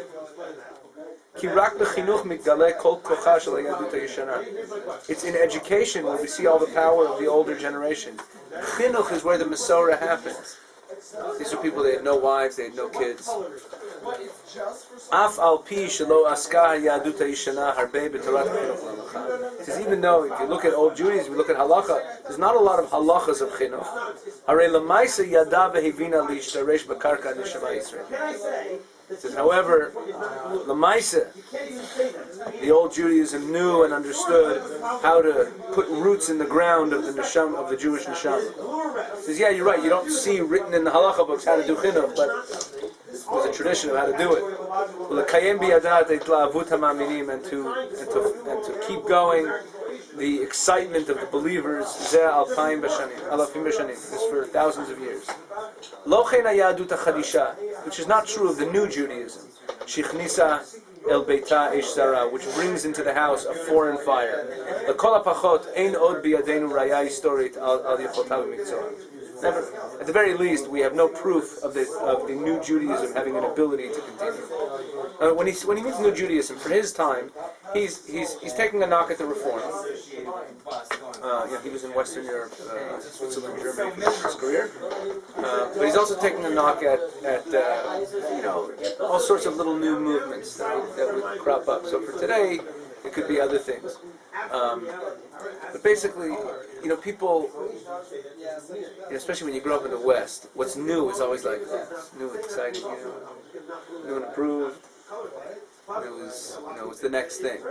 Ki rak b'chinuch mitgaleh kol kocha shel hayadut hayashana. It's in education where we see all the power of the older generation. Chinuch is where the Masorah happens. These are people, they had no wives, they had no kids. Af al pi shelo aska hayadut hayashana harbei b'torat chinuch lamacha. It says even though if you look at old Judaism, we look at halacha, there's not a lot of halachas of chinuch. Harei lamaisa yada vehivina lishtaresh b'karka neshama Yisrael. It says, however, Lamaisa, the old Judaism knew and understood how to put roots in the ground of the neshama, of the Jewish neshama. It says, yeah, you're right. You don't see written in the halacha books how to do chinuch, but there's a tradition of how to do it. And to keep going, the excitement of the believers, this is for thousands of years. Which is not true of the new Judaism, which brings into the house a foreign fire. Never, at the very least, we have no proof of the new Judaism having an ability to continue. When he means new Judaism, for his time, he's taking a knock at the reform. He was in Western Europe, Switzerland, Germany for his career, but he's also taking a knock at all sorts of little new movements that would crop up. So for today, it could be other things. But basically, people, especially when you grow up in the West, what's new is always like new and exciting, new and improved. It's the next thing.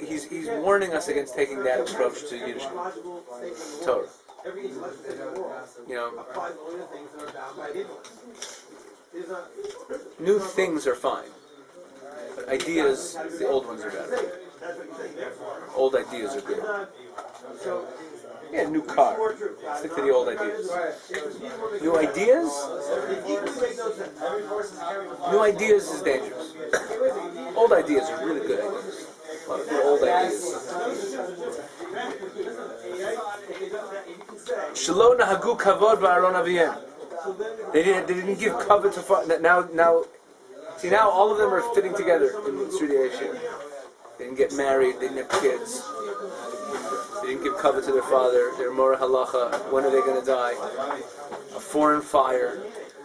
He's warning us against taking that approach to Yiddishkeit, Torah. New things are fine, but ideas, the old ones are better. Old ideas are good. Yeah, new car. Stick to the old ideas. New ideas? New ideas is dangerous. Old ideas are really good ideas. A lot of good old ideas. Shelo nahagu kavod ba'aron aviyem. They didn't give kavod to now all of them are fitting together in Sridei Yeshua. They didn't get married, they didn't have kids. They didn't give cover to their father. They're more halacha. When are they going to die? A foreign fire,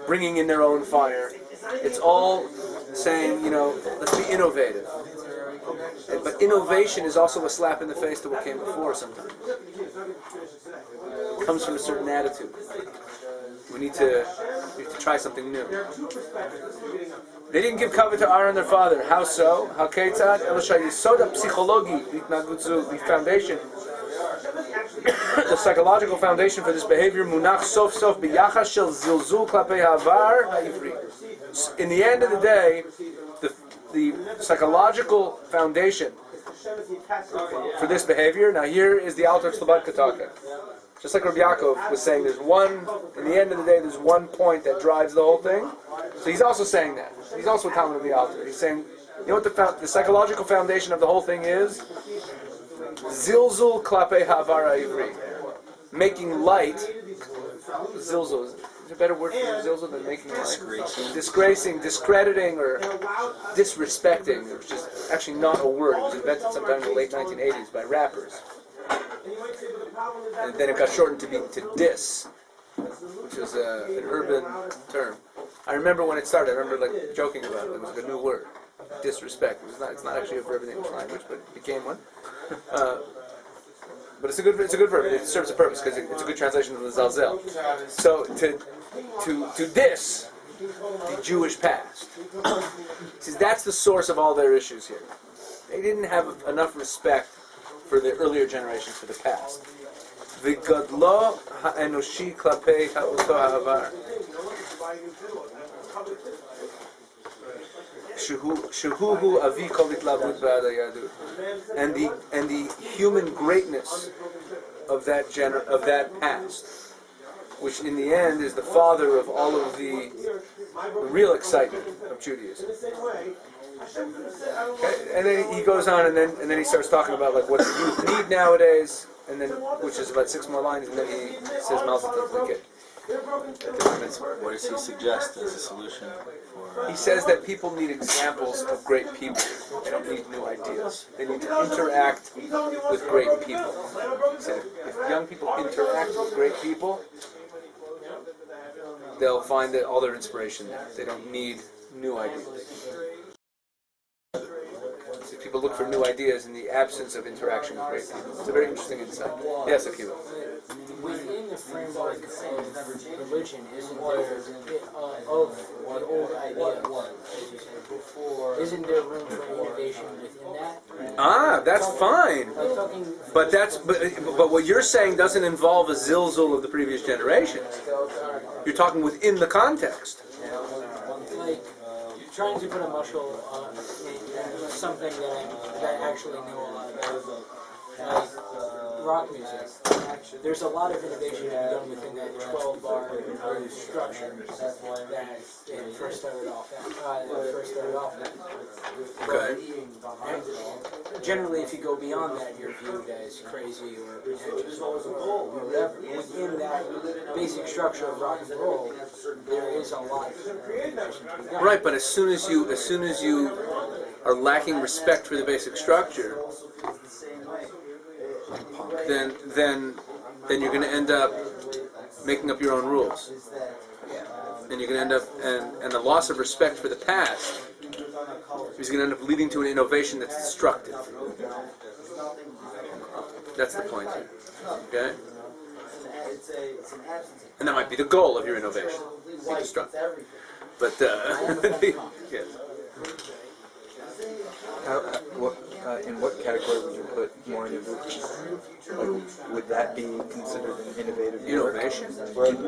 bringing in their own fire. It's all saying, let's be innovative. But innovation is also a slap in the face to what came before sometimes. It comes from a certain attitude. We need to try something new. They didn't give cover to Aaron, their father. How so? How ketzad? Eloshay yisoda psychologi, the foundation, the psychological foundation for this behavior. Munach sof sof biyachas shel zilzul klapei havar ha'ivri. In the end of the day, the psychological foundation for this behavior. Now here is the Alter Tzlabat Kataka. Just like Rabbi Yaakov was saying, in the end of the day, there's one point that drives the whole thing. So he's also saying that. He's also a Talmud of the Alter. He's saying, what the psychological foundation of the whole thing is? Zilzul klapei havar ha'ivri. Making light. Zilzul. Is there a better word for zilzul than making light? Disgracing, discrediting, or disrespecting. It was just actually not a word. It was invented sometime in the late 1980s by rappers. And then it got shortened to dis, which was an urban term. I remember when it started. I remember joking about it. It was like a new word, disrespect. It's not actually a verb in the English language, but it became one. But it's a good verb. It serves a purpose because it's a good translation of the Zalzel. So to diss the Jewish past, see, that's the source of all their issues here. They didn't have enough respect for the earlier generations, for the past. V'gadlo ha'enoshi klapei ha'uto ha'avar. Shehuhu avi kol itlavut ba'ad hayadut. And the human greatness of that past, which in the end is the father of all of the real excitement of Judaism. Okay, and then he goes on, and then he starts talking about like what the youth need nowadays, and then which is about 6 more lines, and then he says Mazel Tov to the kid. What does he suggest as a solution for? He says that people need examples of great people. They don't need new ideas. They need to interact with great people. He said if young people interact with great people, they'll find that all their inspiration there. They don't need new ideas. So people look for new ideas in the absence of interaction with great people. It's a very interesting insight. Yes, Akiva. Within the framework of religion, isn't there of the old ideas, as you said before, isn't there room for innovation within that? Ah, that's fine. Like talking, But what you're saying doesn't involve a zilzul of the previous generations. You're talking within the context. like trying to put a muscle on something that I actually know a lot about, like rock music. There's a lot of innovation done within that 12-bar structure that it first started off at. Okay. And generally, if you go beyond that, you're viewed as crazy or pretentious or whatever. Within that basic structure of rock and roll, there is a lot of innovation to be done. Right, but as soon as you are lacking respect for the basic structure, then you're going to end up making up your own rules, and you're going to end up and the loss of respect for the past is going to end up leading to an innovation that's destructive. That's the point here. Okay, and that might be the goal of your innovation, be destructive. But yes. In what category would you put more innovation? Like, would that be considered an innovative work? Innovation?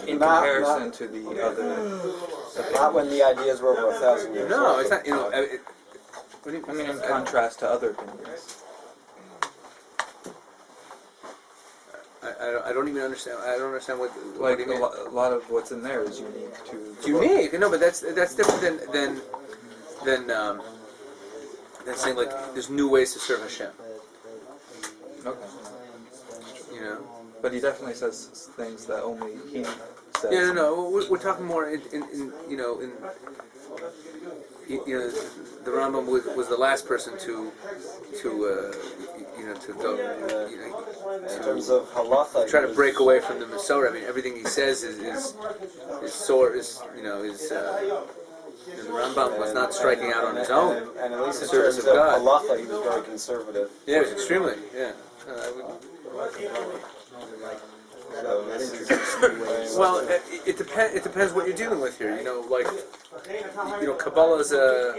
In comparison to the other... Not when the ideas were over 1,000 years No, old. it's not. What do you, I mean, in contrast to other opinions. I don't even understand. I don't understand what. Like, what do you mean? a lot of what's in there is unique to... It's unique. No, but that's different than saying like there's new ways to serve Hashem. Okay. You know. But he definitely says things that only he says. Yeah, no. We're talking more in the Rambam was the last person to go In terms of halacha, try to break away from the Masorah. I mean, everything he says is the Rambam was not striking out on his own. and at least in service terms of of God. halacha, he was very conservative. Yeah, it was extremely. Yeah. So this is Well, it depends. It depends what you're dealing with here. You know, like Kabbalah is a.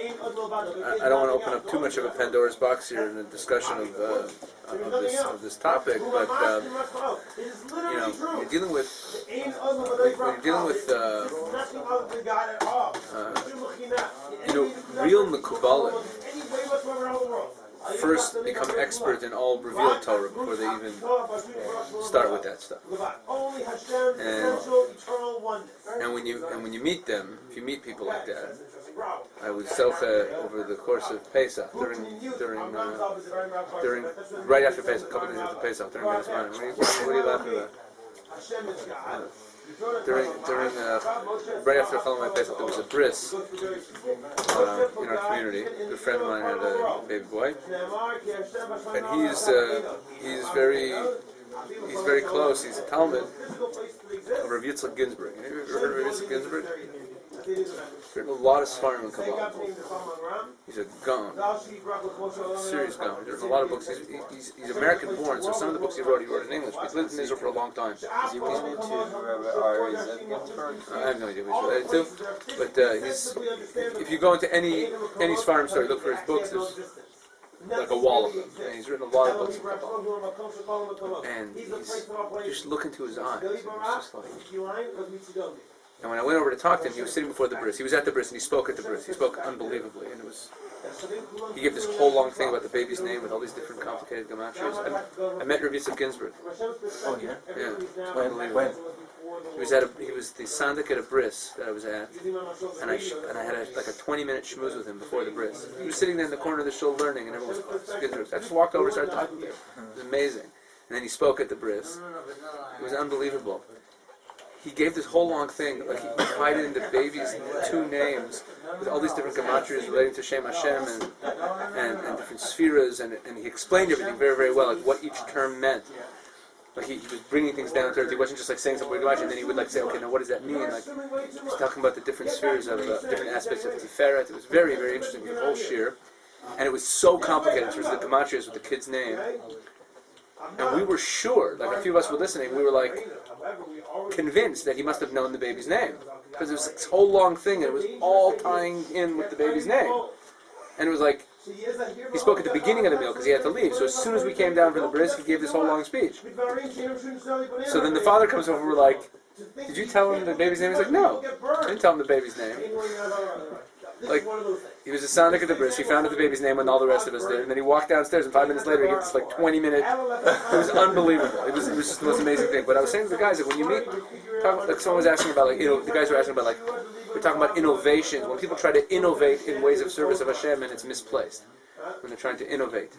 I don't want to open up too much of a Pandora's box here in the discussion of this topic, but you're dealing with real Mekubalim first become expert in all revealed Torah before they even start with that stuff. And when you meet them, if you meet people like that, I was socha over the course of Pesach during right after Pesach, a couple days after Pesach during Minhas Manim. What are you laughing about? During right after Chol Pesach, there was a bris in our community. A good friend of mine had a baby boy, and he's very close. He's a Talmud of Rav Yitzchak Ginsburg. Have you ever heard of Rav Yitzchak Ginsburg? He's written a lot of Sfarim in Kabbalah. He's a Gaon, serious Gaon. He's written a lot of books. He's American born, so some of the books he wrote in English. He's lived in Israel for a long time. Is he related to Ari Ginsburg? I have no idea who he's related to, but if you go into any Sfarim store, look for his books. There's like a wall of them, and he's written a lot of books in Kabbalah. And you just look into his eyes, and it's just like. And when I went over to talk to him, he was sitting before the bris. He was at the bris, and he spoke at the bris. He spoke unbelievably, and he gave this whole long thing about the baby's name with all these different complicated gematrias. I met Rav Yitzchak Ginsburg. Oh yeah. Yeah. When? He was the sandik at a bris that I was at, and I had like a 20-minute schmooze with him before the bris. He was sitting there in the corner of the shul learning, and everyone was good. I just walked over and started talking to him. It was amazing. And then he spoke at the bris. It was unbelievable. He gave this whole long thing, like he divided into babies 2 names with all these different gematrias relating to Shem Hashem and different spheres, and he explained everything very, very well, like what each term meant. Like he was bringing things down to earth. He wasn't just like saying something gematriya, and then he would like say, okay, now what does that mean? Like he was talking about the different spheres of different aspects of Tiferet. It was very, very interesting. The whole shir, and it was so complicated in terms of the gematrias with the kid's name. And we were sure, like a few of us were listening, we were like convinced that he must have known the baby's name. Because it was this whole long thing and it was all tying in with the baby's name. And it was like, he spoke at the beginning of the meal because he had to leave. So as soon as we came down for the bris, he gave this whole long speech. So then the father comes over and we're like, did you tell him the baby's name? He's like, no, I didn't tell him the baby's name. Like, he was a sandik at the bris, he found out the baby's name when all the rest of us did, and then he walked downstairs, and 5 minutes later he gave this like 20-minute, it was unbelievable. It was just the most amazing thing. But I was saying to the guys, that when you meet, like someone was asking about, like, the guys were asking about, like, we're talking about innovation, when people try to innovate in ways of service of Hashem, and it's misplaced, when they're trying to innovate.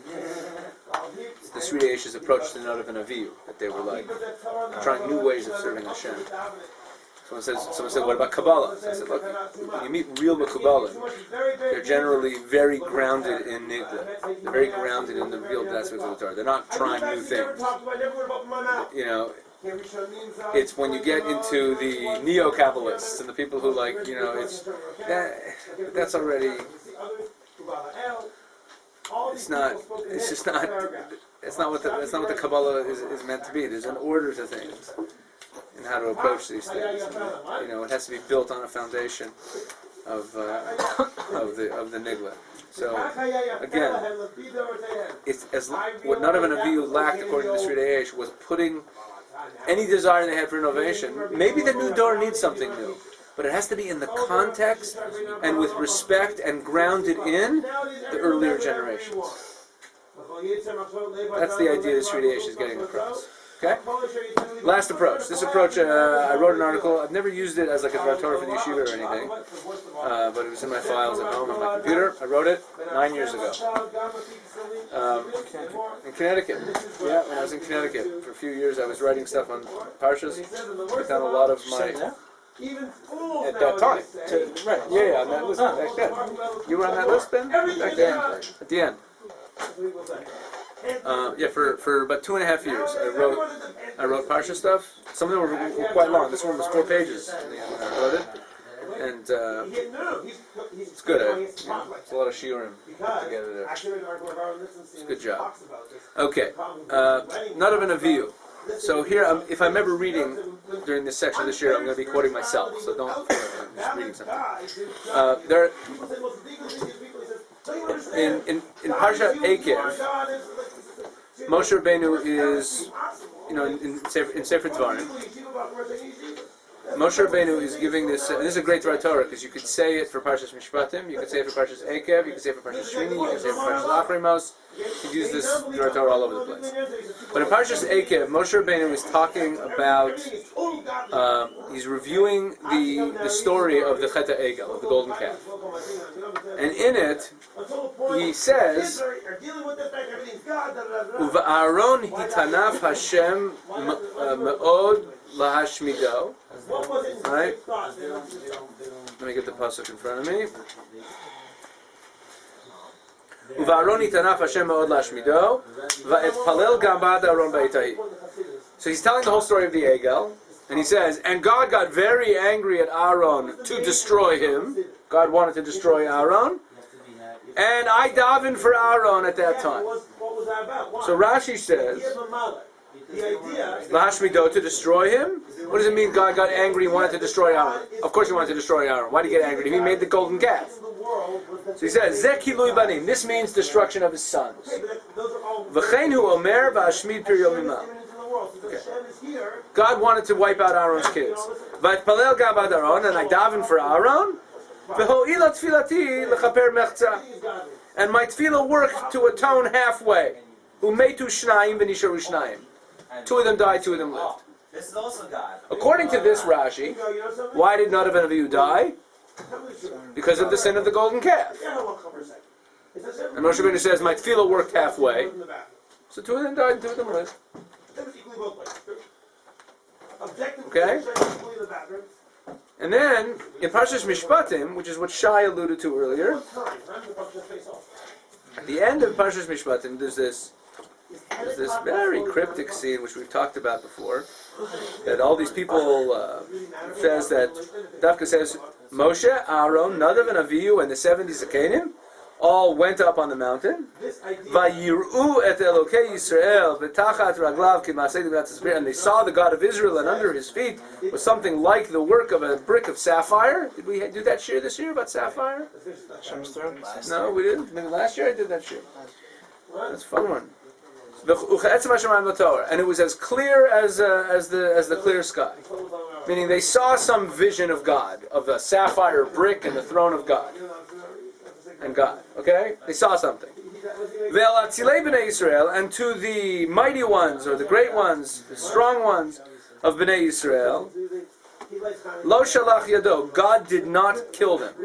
The Sridei Eish's approach to Nadav and Avihu, that they were like, trying new ways of serving Hashem. Someone said, what about Kabbalah? So I said, look, when you meet real Kabbalah, they're generally very grounded in Nigla. They're very grounded in the real aspects of the Torah. They're not trying new things. You know, it's when you get into the neo-Kabbalists and the people who like, you know, that's already, it's not what the Kabbalah is meant to be. There's an order to things. And how to approach these things. And, you know, it has to be built on a foundation of the nigla. So again, it's what Nadav and Avihu lacked, according to the Sridei Eish, was putting any desire they had for innovation. Maybe the new door needs something new, but it has to be in the context and with respect and grounded in the earlier generations. That's the idea that Sridei Eish is getting across. Okay? Last approach. This approach, I wrote an article. I've never used it as like a Torah for the yeshiva or anything, but it was in my files at home on my computer. I wrote it 9 years ago. In Connecticut. Yeah, when I was in Connecticut. For a few years I was writing stuff on Parshas. I've done a lot of my... At that time. Right. Yeah, on that list back then. You were on that list, Ben? Back then. At the end. For about 2.5 years, I wrote Parsha stuff. Some of them were quite long. This one was 4 pages. I wrote it, and it's good. It's a lot of shiurim together there. It's a good job. Okay, Nadav and Avihu. So here, if I'm ever reading during this section this year, I'm going to be quoting myself. So don't. I'm just reading something. In Parsha Eikev, Moshe Rabbeinu is, in Sefer Dvarim, Moshe Rabbeinu is giving this, and this is a great Torah because you could say it for Parshas Mishpatim, you could say it for Parshas Eikev, you could say it for Parshas Shmini, you could say it for Parshas Achrimos. You could use this Torah all over the place. But in Parshas Eikev, Moshe Rabbeinu is talking about, he's reviewing the story of the Chet HaEgel, of the golden calf. And in it, he says, Uva'aron hitanaf Hashem me'od lahashmido. Right? Let me get the pasuk in front of me. Uva'aron hitanaf Hashem me'od lahashmido, va'etpalel gam ba'ad Aaron ba'itahi. So he's telling the whole story of the Egel, and he says, and God got very angry at Aaron to destroy him. God wanted to destroy Aaron, and I davened for Aaron at that time. So Rashi says, Lahashmido, to destroy him? What does it mean God got angry and wanted to destroy Aaron? Of course he wanted to destroy Aaron. Why did he get angry? He made the golden calf. So he says, Zeh kilui banim. This means destruction of his sons. V'chein hu omer v'ashmid pir yomimah. God wanted to wipe out Aaron's kids. V'etpalel gam ba'ad Aaron, and I davened for Aaron. V'ho'ila tfilati l'chaper mechza. And my tefillah worked to atone halfway. Umetu shnayim v'nisharu shnayim. 2 of them died, 2 of them lived. This is also God. According to this Rashi, why did Nadav and Avihu die? Because of the sin of the golden calf. And Moshe Rabbeinu says, my tefillah worked halfway. So two of them died and two of them lived. Okay? And then, in Parshas Mishpatim, which is what Shai alluded to earlier, at the end of Parshas Mishpatim, there's this very cryptic scene, which we've talked about before, that all these people, says that, Dafka says, Moshe, Aaron, Nadav, and Avihu, and the 70 Zakenim, all went up on the mountain. Vayir'u et Elokei Yisrael v'tachat raglav k'masei d'v'nat tzibir, and they saw the God of Israel, and under his feet was something like the work of a brick of sapphire. Did we do that shir this year about sapphire? No, we didn't. Maybe last year I did that shir. That's a fun one. And it was as clear as the clear sky. Meaning they saw some vision of God, of a sapphire brick and the throne of God. And God, okay? They saw something. And to the mighty ones, or the great ones, the strong ones of Bnei Yisrael, Lo shalach yado, God did not kill them.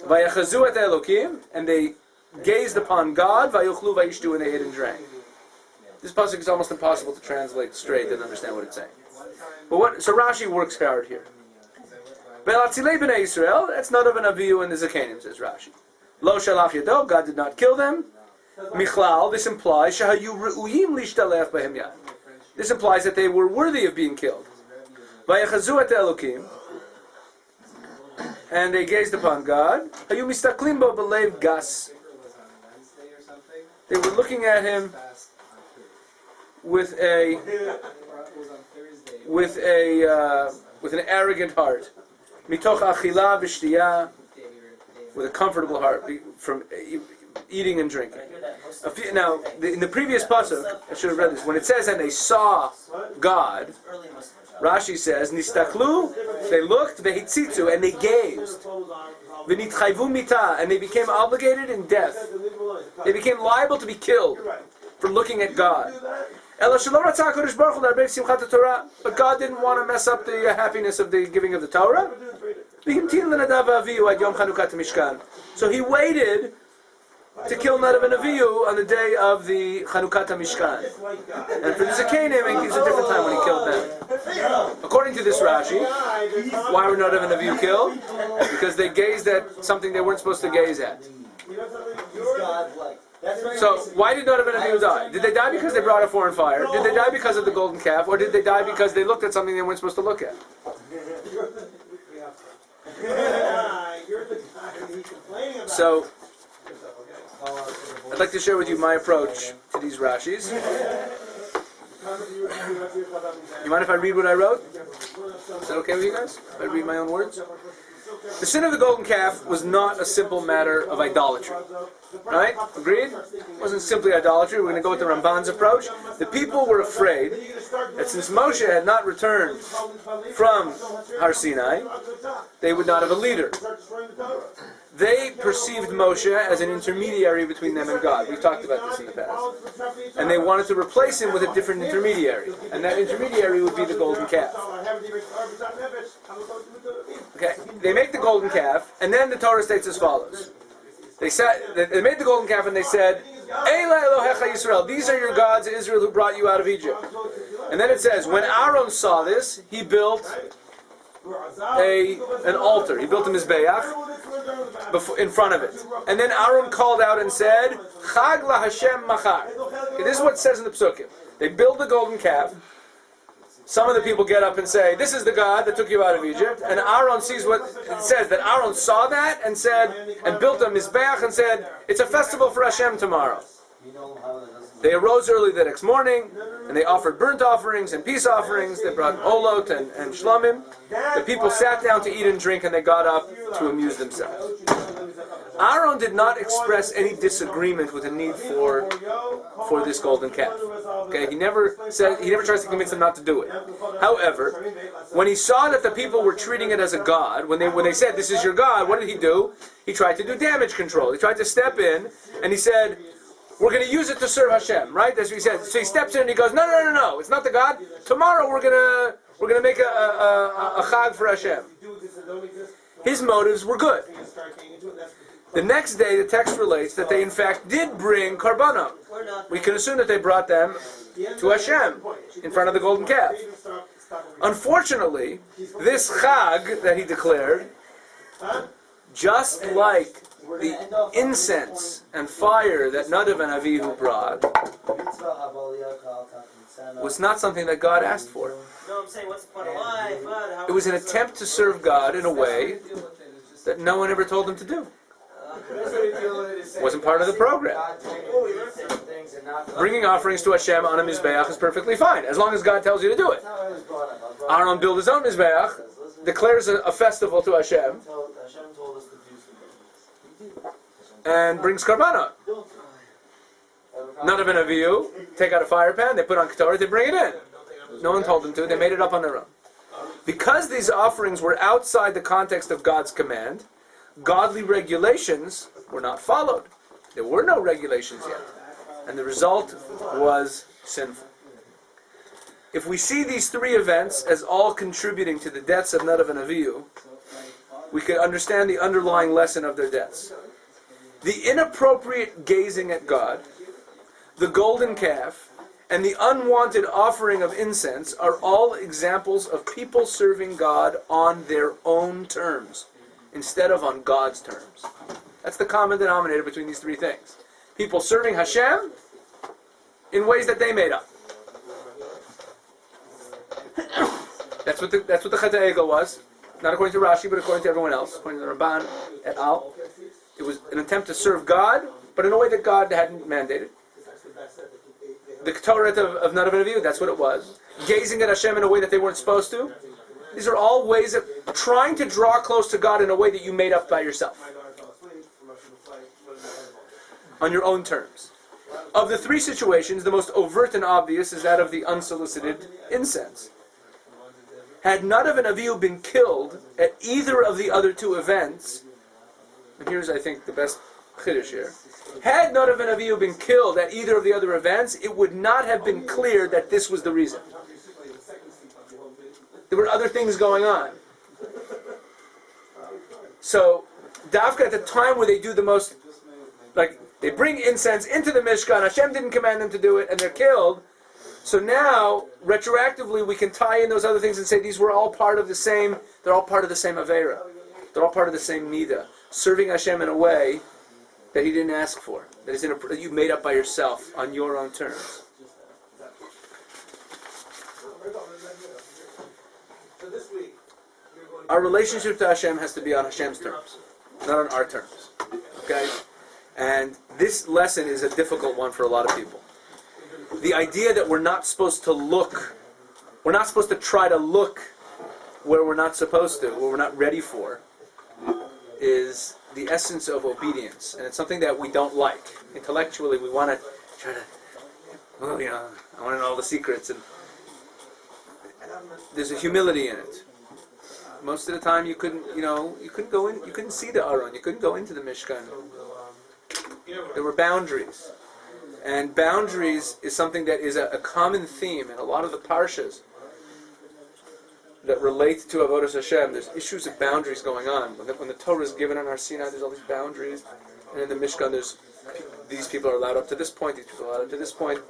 Vayachazu et Elokim, and they gazed upon God, Vayuchlu vayishtu, and they ate and drank. This pasuk is almost impossible to translate straight and understand what it's saying. But so Rashi works hard here. Ve'latzilei b'nei Yisrael, that's Nadav and Avihu and the Zakenim, says Rashi. Lo shalach yado, God did not kill them. Michlal, this implies shahayu re'uyim lishtalech b'hem yad. This implies that they were worthy of being killed. Vayachazu et Elokim, and they gazed upon God. Hayu mistaklim bo b'lev gas. They were looking at him with an arrogant heart. Mitoch achila v'shtiyah, with a comfortable heart from eating and drinking. Now, in the previous pasuk, I should have read this. When it says, and they saw God, Rashi says, nistaklu, they looked, vehitzitzu, and they gazed. V'nitchayvu mita, and they became obligated in death. They became liable to be killed for looking at God. But God didn't want to mess up the happiness of the giving of the Torah. So he waited to kill Nadav and Avihu on the day of the Chanukat HaMishkan. And for the Zakenim, it's a different time when he killed them. According to this Rashi, why were Nadav and Avihu killed? Because they gazed at something they weren't supposed to gaze at. So, why did Nadav and Avihu die? Did they die because they brought a foreign fire? Did they die because of the golden calf? Or did they die because they looked at something they weren't supposed to look at? So, I'd like to share with you my approach to these Rashis. You mind if I read what I wrote? Is that okay with you guys? If I read my own words? The sin of the golden calf was not a simple matter of idolatry. Right? Agreed? It wasn't simply idolatry. We're going to go with the Ramban's approach. The people were afraid that since Moshe had not returned from Har Sinai, they would not have a leader. They perceived Moshe as an intermediary between them and God. We've talked about this in the past. And they wanted to replace him with a different intermediary. And that intermediary would be the golden calf. Okay, they make the golden calf, and then the Torah states as follows. They made the golden calf and they said, Eila Elohecha Yisrael, these are your gods, Israel, who brought you out of Egypt. And then it says, when Aaron saw this, he built an altar. He built a mizbeach in front of it. And then Aaron called out and said, Chag la Hashem machar. Okay, this is what it says in the Psukim. They build the golden calf. Some of the people get up and say, this is the God that took you out of Egypt. And Aaron sees what it says, that Aaron saw that and said, and built a mizbeach and said, it's a festival for Hashem tomorrow. They arose early the next morning, and they offered burnt offerings and peace offerings. They brought olot and shlomim. The people sat down to eat and drink, and they got up to amuse themselves. Aaron did not express any disagreement with the need for this golden calf. Okay, he never tries to convince them not to do it. However, when he saw that the people were treating it as a god, when they said, this is your God, what did he do? He tried to do damage control. He tried to step in, and he said, we're going to use it to serve Hashem, right? That's what he said. So he steps in and he goes, no, it's not the God. Tomorrow we're gonna make a chag for Hashem. His motives were good. The next day, the text relates that they in fact did bring karbanon. We can assume that they brought them to Hashem in front of the golden calf. Unfortunately, this chag that he declared, just like the incense and fire that Nadav and Avihu brought, was not something that God asked for. It was an attempt to serve God in a way that no one ever told them to do. It wasn't part of the program. Bringing offerings to Hashem on a Mizbeach is perfectly fine, as long as God tells you to do it. Aaron built his own Mizbeach, declares a festival to Hashem, and brings Karbanah. Nadav and Avihu take out a fire pan, they put on Ketoret, they bring it in. No one told them to, they made it up on their own. Because these offerings were outside the context of God's command, godly regulations were not followed. There were no regulations yet. And the result was sinful. If we see these three events as all contributing to the deaths of Nadav and Avihu, we can understand the underlying lesson of their deaths. The inappropriate gazing at God, the golden calf, and the unwanted offering of incense are all examples of people serving God on their own terms, instead of on God's terms. That's the common denominator between these three things. People serving Hashem in ways that they made up. That's what the Chet HaEgel was. Not according to Rashi, but according to everyone else. According to the Ramban et al. It was an attempt to serve God, but in a way that God hadn't mandated. The Ketoret of Nadav and Avihu, that's what it was. Gazing at Hashem in a way that they weren't supposed to. These are all ways of trying to draw close to God in a way that you made up by yourself. On your own terms. Of the three situations, the most overt and obvious is that of the unsolicited incense. Had Nadav and Avihu been killed at either of the other two events, and here's, I think, the best chiddush here. Had Nadav and Avihu been killed at either of the other events, it would not have been clear that this was the reason. There were other things going on. So, Dafka at the time where they do the most, like, they bring incense into the Mishkan, Hashem didn't command them to do it, and they're killed. So now, retroactively, we can tie in those other things and say these were all part of the same, they're all part of the same Aveira. They're all part of the same Midah. Serving Hashem in a way that He didn't ask for. That you made up by yourself, on your own terms. Our relationship to Hashem has to be on Hashem's terms, not on our terms. Okay? And this lesson is a difficult one for a lot of people. The idea that we're not supposed to try to look where we're not supposed to, where we're not ready for, is the essence of obedience. And it's something that we don't like. Intellectually, we want to try to, I want to know all the secrets. And there's a humility in it. Most of the time you couldn't go in, you couldn't see the Aron, you couldn't go into the Mishkan. There were boundaries. And boundaries is something that is a common theme in a lot of the parshas that relate to Avodas Hashem. There's issues of boundaries going on. When the Torah is given on Har Sinai, there's all these boundaries. And in the Mishkan, these people are allowed up to this point, these people are allowed up to this point.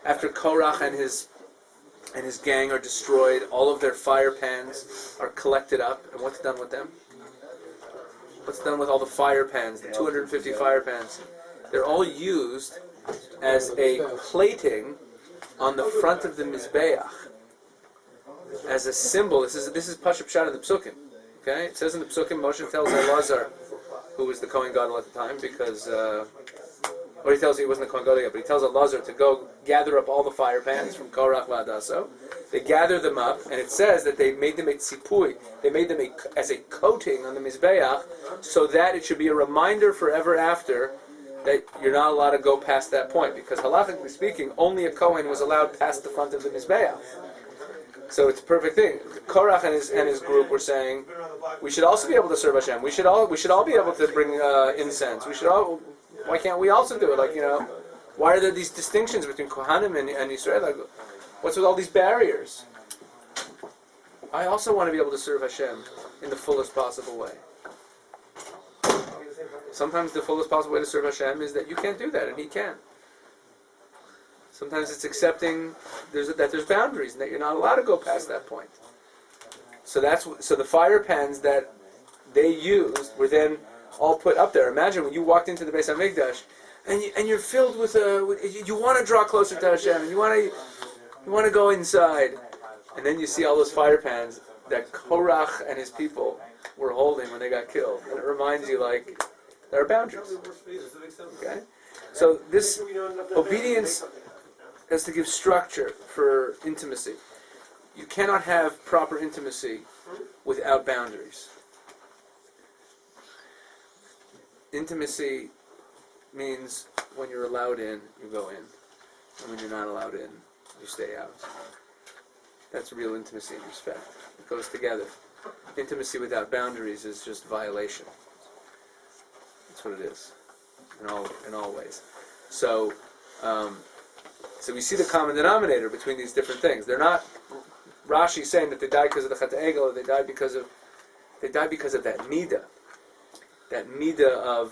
After Korach and his gang are destroyed, all of their fire pans are collected up. And what's done with them? What's done with all the fire pans, the 250 fire pans? They're all used as a plating on the front of the Mizbeach, as a symbol. This is Pashup Pshat in the Psukim. Okay? It says in the Psukim, Moshe tells Elazar, who was the Kohen Gadol at the time, because, or he tells you he wasn't the Kohen Gadol yet, but he tells Elazar to go gather up all the fire pans from Korach Vadaso. They gather them up, and it says that they made them a tzipui. They made them as a coating on the Mizbeach, so that it should be a reminder forever after that you're not allowed to go past that point, because halachically speaking, only a Kohen was allowed past the front of the Mizbeach. So it's a perfect thing. Korach and his group were saying, we should also be able to serve Hashem. We should all be able to bring incense. Why can't we also do it? Why are there these distinctions between Kohanim and Yisrael? Like, what's with all these barriers? I also want to be able to serve Hashem in the fullest possible way. Sometimes the fullest possible way to serve Hashem is that you can't do that, and He can. Sometimes it's accepting that there's boundaries, and that you're not allowed to go past that point. So the fire pans that they used were then all put up there. Imagine when you walked into the Beis HaMikdash, and you're filled with you want to draw closer to Hashem, and you want to go inside, and then you see all those fire pans that Korach and his people were holding when they got killed, and it reminds you like there are boundaries. Okay, so this obedience has to give structure for intimacy. You cannot have proper intimacy without boundaries. Intimacy means when you're allowed in, you go in. And when you're not allowed in, you stay out. That's real intimacy and respect. It goes together. Intimacy without boundaries is just violation. That's what it is, in all ways. So we see the common denominator between these different things. They're not Rashi saying that they died because of the Chet Egel, or they died because of that midah. That midah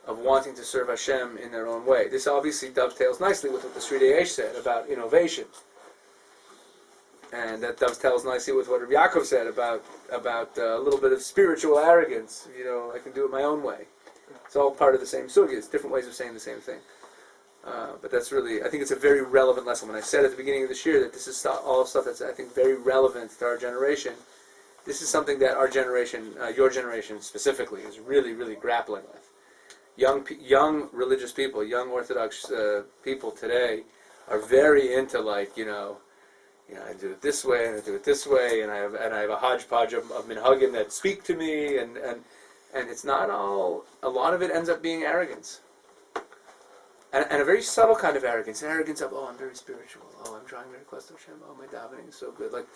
of wanting to serve Hashem in their own way. This obviously dovetails nicely with what the Sri Deyesh said about innovation. And that dovetails nicely with what Rabbi Yaakov said about a little bit of spiritual arrogance. I can do it my own way. It's all part of the same sugya. It's different ways of saying the same thing. But that's really, I think it's a very relevant lesson. When I said at the beginning of this year that this is all stuff that's, I think, very relevant to our generation, this is something that our generation, your generation specifically, is really, really grappling with. Young religious people, young Orthodox people today are very into I do it this way and I do it this way, and I have a hodgepodge of minhagim that speak to me, and it's not all. A lot of it ends up being arrogance, and a very subtle kind of arrogance. An arrogance of, I'm very spiritual. I'm drawing very close to Hashem. My davening is so good. Like,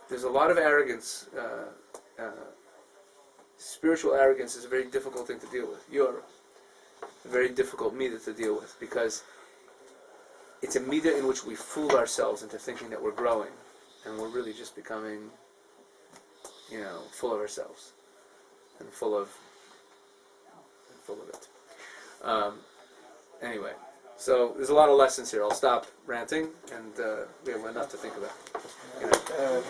there's a lot of arrogance. Spiritual arrogance is a very difficult thing to deal with. You're a very difficult midah to deal with, because it's a midah in which we fool ourselves into thinking that we're growing, and we're really just becoming, full of ourselves and full of it. Anyway, so there's a lot of lessons here. I'll stop ranting, and we have enough to think about.